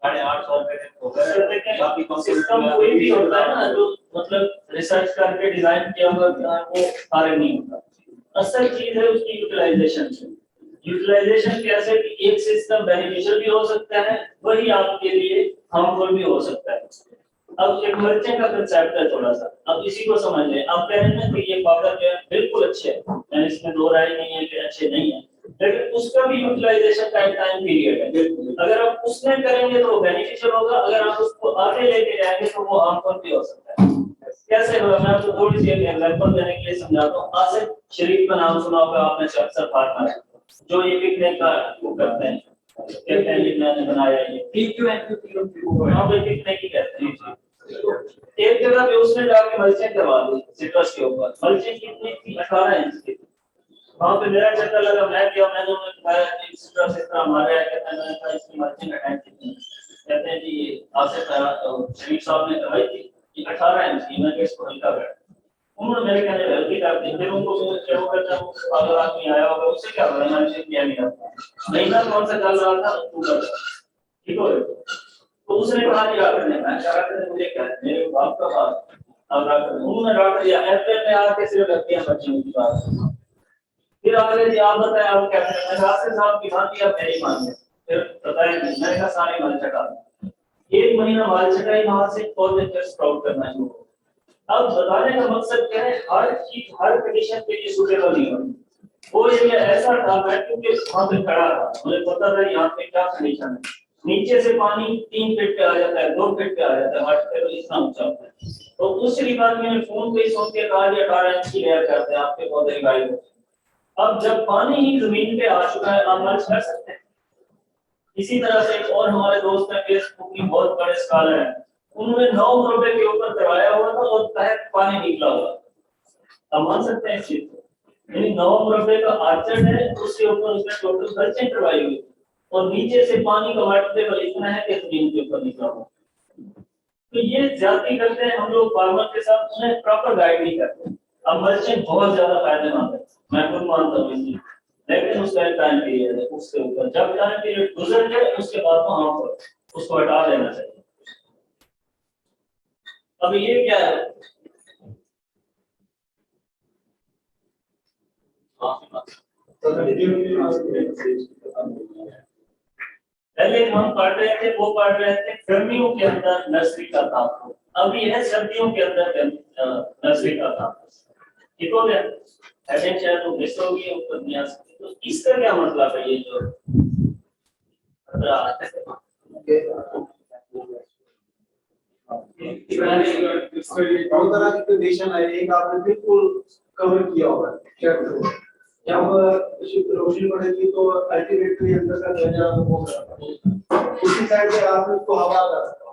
850 सिस्टम कोई भी होता है ना जो मतलब रिसर्च करके डिजाइन किया हुआ वो सारे नहीं होता। असल चीज है उसकी यूटिलाइजेशन से। यूटिलाइजेशन कैसे कि एक सिस्टम बेनिफिशियल भी हो सकता है, वही आपके लिए हार्मफुल भी हो सकता है। अब एक मल्चिंग का कंसेप्ट है थोड़ा सा, अब इसी को समझ लें। अब कह रहे हैं कि ये पाउडर जो है बिल्कुल अच्छे है, मैंने इसमें दो राय नहीं है कि अच्छे नहीं है, लेकिन उसका भी यूटिलाइजेशन का टाइम पीरियड है। अगर आप उसमें करेंगे तो बेनिफिशियल होगा, अगर आप उसको आगे लेके जाएंगे तो वो हार्मफुल भी हो सकता है। कैसे होगा मैं आपको थोड़ी सी एग्जांपल देने के लिए समझाता हूँ। आसिफ शरीफ का नाम सुना होगा आपने, अक्सर फार्मर जो ये पिकनिक का वो करते हैं, कहते हैं कि मैंने बनाया ये वहाँ पे पिकनिक ही कहते हैं। एक जगह पे उसने जाके मल्चिंग करवा दी सिट्रस के ऊपर। मल्चिंग कितनी थी? 18 इंच की। वहाँ पे मेरा चक्कर लगा, मैं गया, मैंने उन्हें बताया कि सिट्रस इस तरह हमारे कहते हैं, मैंने कहा इसकी मल्चिंग का टाइम कितनी है? कहते हैं जी आसिफ शरीफ साहब ने कहा कि 18 इंच की। मैं इसको हल्का कर, उन्होंने मेरे कहने पे हल्की कर दी। फिर उनको क्या करता है, अगर आदमी आया होगा उससे क्या होगा, मैंने से किया नहीं था महीना कौन सा चल रहा था अक्टूबर, ठीक हो। तो उसने कहा कि डॉक्टर ने, मैं कहा कि मुझे क्या है, मेरे बाप का बात। अब डॉक्टर उन्होंने डॉक्टर दिया अप्रैल में आके सिर्फ लगती है बच्चों की बात। फिर आगे जी आप बताएं आप क्या करें। मैं रास्ते साहब की बात किया, मेरी मान गए। फिर बताया मैंने कहा सारे माल चटा, 1 महीना माल चटाई, वहां से पौधे फिर स्प्राउट करना शुरू। अब बताने का मकसद क्या है, हर चीज हर कंडीशन के लिए सूटेबल नहीं होती। वो ये ऐसा था, मैं क्योंकि वहां पे खड़ा था, मुझे पता था यहाँ पे क्या कंडीशन है। नीचे से पानी 3 फीट पे आ जाता है, 2 फीट पे आ जाता है, वाटर टेबल इतना ऊंचा होता है। तो उस रिवाज में फोन पे सोच के कहा 18 इंच की लेयर करते हैं आपके पौधे गाइड होते हैं। अब जब पानी ही जमीन पे आ चुका है, आप मल्च कर सकते हैं। इसी तरह से एक और हमारे दोस्त है, फेसबुक की बहुत बड़े स्कॉलर है, उन्होंने 9 रुपए के ऊपर करवाया हुआ था और तहत पानी निकला हुआ। आप मान सकते हैं इस चीज को, यानी 9 रुपए का आर्चर है, उसके ऊपर उसने टोटल खर्चे करवाई हुई और नीचे से पानी का वाटर टेबल इतना है कि जमीन के ऊपर निकला हुआ। तो ये ज्यादा करते हैं हम लोग फार्मर के साथ, उन्हें प्रॉपर गाइड नहीं करते। अब मल्चिंग बहुत ज्यादा फायदेमंद है, मैं खुद मानता हूँ इस, लेकिन उसका टाइम पीरियड है, उसके ऊपर जब टाइम पीरियड गुजर जाए उसके बाद तो हम उसको हटा देना चाहिए। अब ये क्या है, पहले हम पढ़ रहे थे वो पढ़ रहे थे गर्मियों के अंदर नर्सरी का काम, अब ये है सर्दियों के अंदर नर्सरी का काम। ठीक हो गया? हेडिंग शायद तो मिस होगी उपन्यास की, तो इसका क्या मतलब है? ये जो बहुत तरह की कंडीशन है, एक आपने बिल्कुल कवर किया होगा। जब रोशनी पड़ेगी तो अल्टीमेटली अंदर का नजारा होगा, उसी साइड से आप उसको हवा कर सकते हो।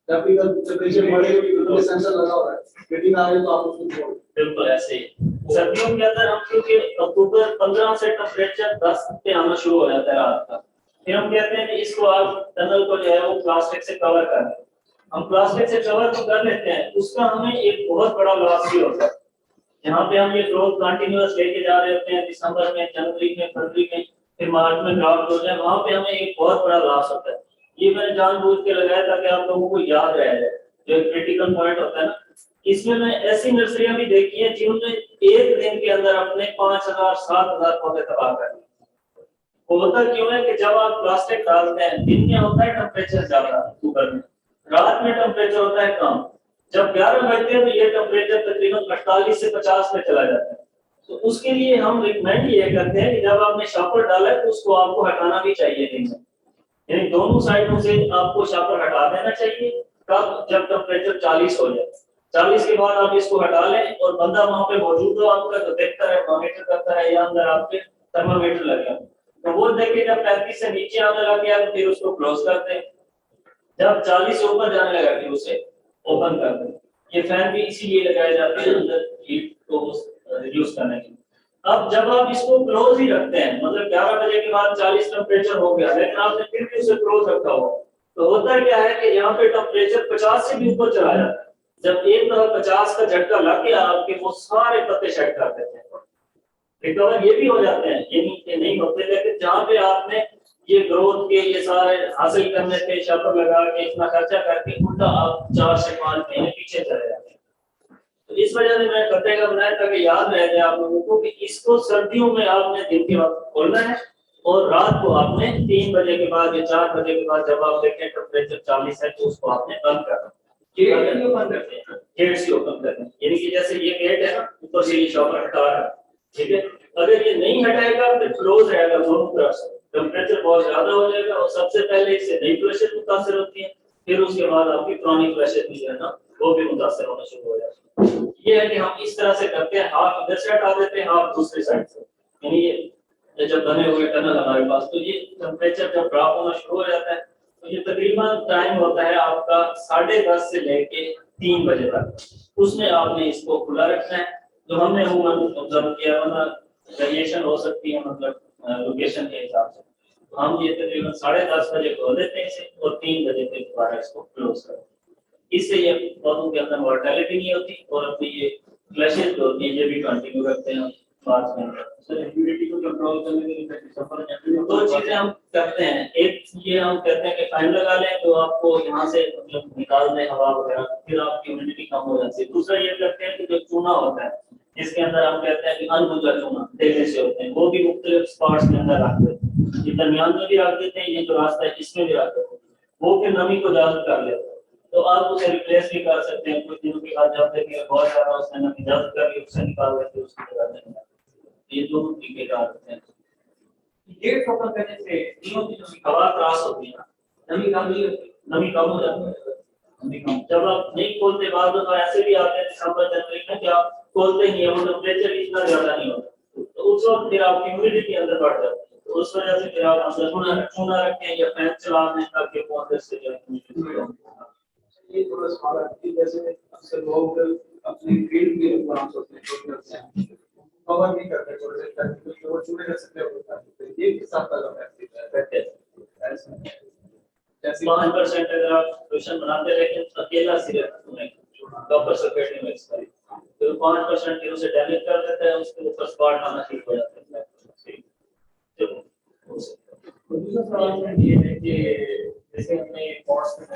जब भी टेम्परेचर बढ़ेगी तो सेंसर लगा हुआ है, रीडिंग आ रही है तो आप उसको छोड़। बिल्कुल ऐसे ही सर्दियों के अंदर हम क्योंकि अक्टूबर 15 से टेम्परेचर 10 पे आना शुरू हो जाता है रात का, फिर हम कहते हैं कि इसको आप टनल को जो है वो प्लास्टिक से कवर कर दें। हम प्लास्टिक से कवर तो कर लेते हैं, उसका हमें एक बहुत बड़ा लॉस भी होता है। यहाँ पे हम ये ग्रोथ कंटिन्यूअस लेके जा रहे होते हैं, दिसंबर में, जनवरी में, फरवरी में, फिर मार्च में ड्राफ्ट हो जाए, वहां पे हमें एक बहुत बड़ा लॉस होता है। ये मैंने जानबूझ के लगाया ताकि आप लोगों को याद रह जाए, जो एक क्रिटिकल पॉइंट होता है ना। इसमें मैं ऐसी नर्सरियां भी देखी है जिन्होंने एक दिन के अंदर अपने 5000 7000 पौधे तबाह कर दिए। वो होता क्यों है कि जब आप प्लास्टिक डालते हैं, दिन में होता है टेम्परेचर ज्यादा ऊपर में, रात में टेम्परेचर होता है कम। जब 11 बजते हैं तो ये टेम्परेचर तकरीबन 48 से 50 पे चला जाता है। तो उसके लिए हम रिकमेंड ये करते हैं कि जब आपने शापर डाला है तो उसको आपको हटाना भी चाहिए दिन में, यानी दोनों साइडों से आपको शापर हटा देना चाहिए। कब? जब टेम्परेचर 40 हो जाए। 40 के बाद आप इसको हटा लें और बंदा वहां पे मौजूद हो आपका, तो देखता है, मॉनिटर करता है, या अंदर आपके थर्मामीटर लगे, तो वो देखे जब 35 से नीचे आने लग गया तो फिर उसको क्लोज करते हैं। जब 40 से ऊपर जाने लगा फिर उसे ओपन कर दें। ये फैन भी इसीलिए लगाए जाते हैं अंदर हीट को रिड्यूस करने के लिए। अब जब आप इसको क्लोज ही रखते हैं, मतलब 11 बजे के बाद 40 टेम्परेचर हो गया, लेकिन आपने फिर भी उसे क्लोज रखा हो, तो होता क्या है कि यहाँ पे टेम्परेचर 50 से भी ऊपर चला जाता है। जब एक तरफ 50 का झटका लग गया आपके, वो सारे पत्ते शेड कर देते हैं। रिकवर ये भी हो जाते हैं, ये नहीं होते, लेकिन जहाँ पे आपने ये ग्रोथ के ये सारे हासिल करने पे शापर लगा के इतना खर्चा करके उल्टा आप 4 से 5 महीने पीछे चले जाते हैं। तो इस वजह से मैं पत्ते का बनाया ताकि याद रह जाए आप लोगों को कि इसको सर्दियों में आपने दिन के वक्त खोलना है और रात को आपने 3 बजे के बाद या 4 बजे के बाद जब आप देखें टेम्परेचर 40 है तो उसको आपने बंद करना। गेट से ओपन करना, यानी कि जैसे ये गेट है ना, ऊपर से ये शॉपर हटा रहा है, ठीक है। अगर ये नहीं हटाएगा तो क्लोज रहेगा दोनों तरफ से, टेम्परेचर बहुत ज्यादा हो जाएगा और सबसे पहले इससे नई प्रेशर मुतासर होती है, फिर उसके बाद आपकी क्रॉनिक प्रेशर भी है ना वो भी मुतासर होना शुरू हो जाता है। ये है कि हम इस तरह से करते हैं, हाफ इधर से हटा देते हैं, हाफ दूसरी साइड से, यानी ये जब बने हुए टनल हमारे पास, तो ये टेम्परेचर जब ड्रॉप होना शुरू हो जाता है तो ये तकरीबन टाइम होता है आपका 10:30 से लेके 3 बजे तक, उसमें आपने इसको खुला रखना है। जो हमने ऑब्जर्व किया वरना वेरिएशन हो सकती है, मतलब लोकेशन के हिसाब से, तो हम ये तकरीबन 10:30 बजे खोल देते हैं इसे और 3 बजे के दोबारा इसको क्लोज करते हैं। इससे ये पौधों के अंदर मोर्टेलिटी नहीं होती और अपनी ये क्लैशेस जो होती है ये भी कंटिन्यू रखते हैं बाद में। सर ह्यूमिडिटी को कंट्रोल करने के लिए दिसंबर जनवरी दो चीजें हम करते हैं, एक ये हम कहते हैं कि फैन लगा लें तो आपको यहाँ से मतलब निकाल दें हवा वगैरह, फिर आपकी ह्यूमिडिटी कम हो जाती है। दूसरा ये करते हैं कि जो चूना होता है जिसके अंदर हम कहते हैं कि अनभुजा चूना देने से होते हैं, वो भी मुख्तलिफ स्पॉट्स के अंदर रख देते हैं, ये दरमियान में भी रख देते हैं, ये जो रास्ता है इसमें भी रख देते हैं, वो फिर नमी को जब्त कर लेते हैं। तो आप उसे रिप्लेस भी कर सकते हैं कुछ दिनों के बाद, जब देखिए बहुत ज्यादा उसने नमी जब्त कर ली उसे निकाल देते हैं, उसकी जगह देंगे। ये दोनों तरीके का होते हैं। गेट ओपन करने से तीनों की नमी हवा क्रॉस होती है, नमी कम नहीं होती, नमी कम हो जाती है। नमी कम जब आप नहीं खोलते, बाद में तो ऐसे भी आते हैं दिसंबर जनवरी में कि आप खोलते नहीं है, वो टेम्परेचर इतना ज्यादा नहीं होता, तो उस वक्त फिर आपकी ह्यूमिडिटी अंदर बढ़ जाती है, तो उस वजह से फिर आप अंदर चूना रखें या फैन चला दें ताकि वो अंदर से जो है। ये थोड़ा सवाल है कि जैसे अक्सर लोग अपने फील्ड में प्लांट्स होते हैं जो करते हैं कवर नहीं करते, थोड़े से टाइम तो वो चूने का सकते होता है, ये किस हिसाब का है जैसे 5% अगर आप सोल्यूशन बनाते लेकिन अकेला सिर्फ चूने कॉपर सल्फेट में मिक्स करें तो 5% फिर उसे डैमेज कर देता है, उसके ऊपर स्पॉट आना शुरू हो जाता है। दूसरा सवाल ये है कि जैसे हमने पॉट्स में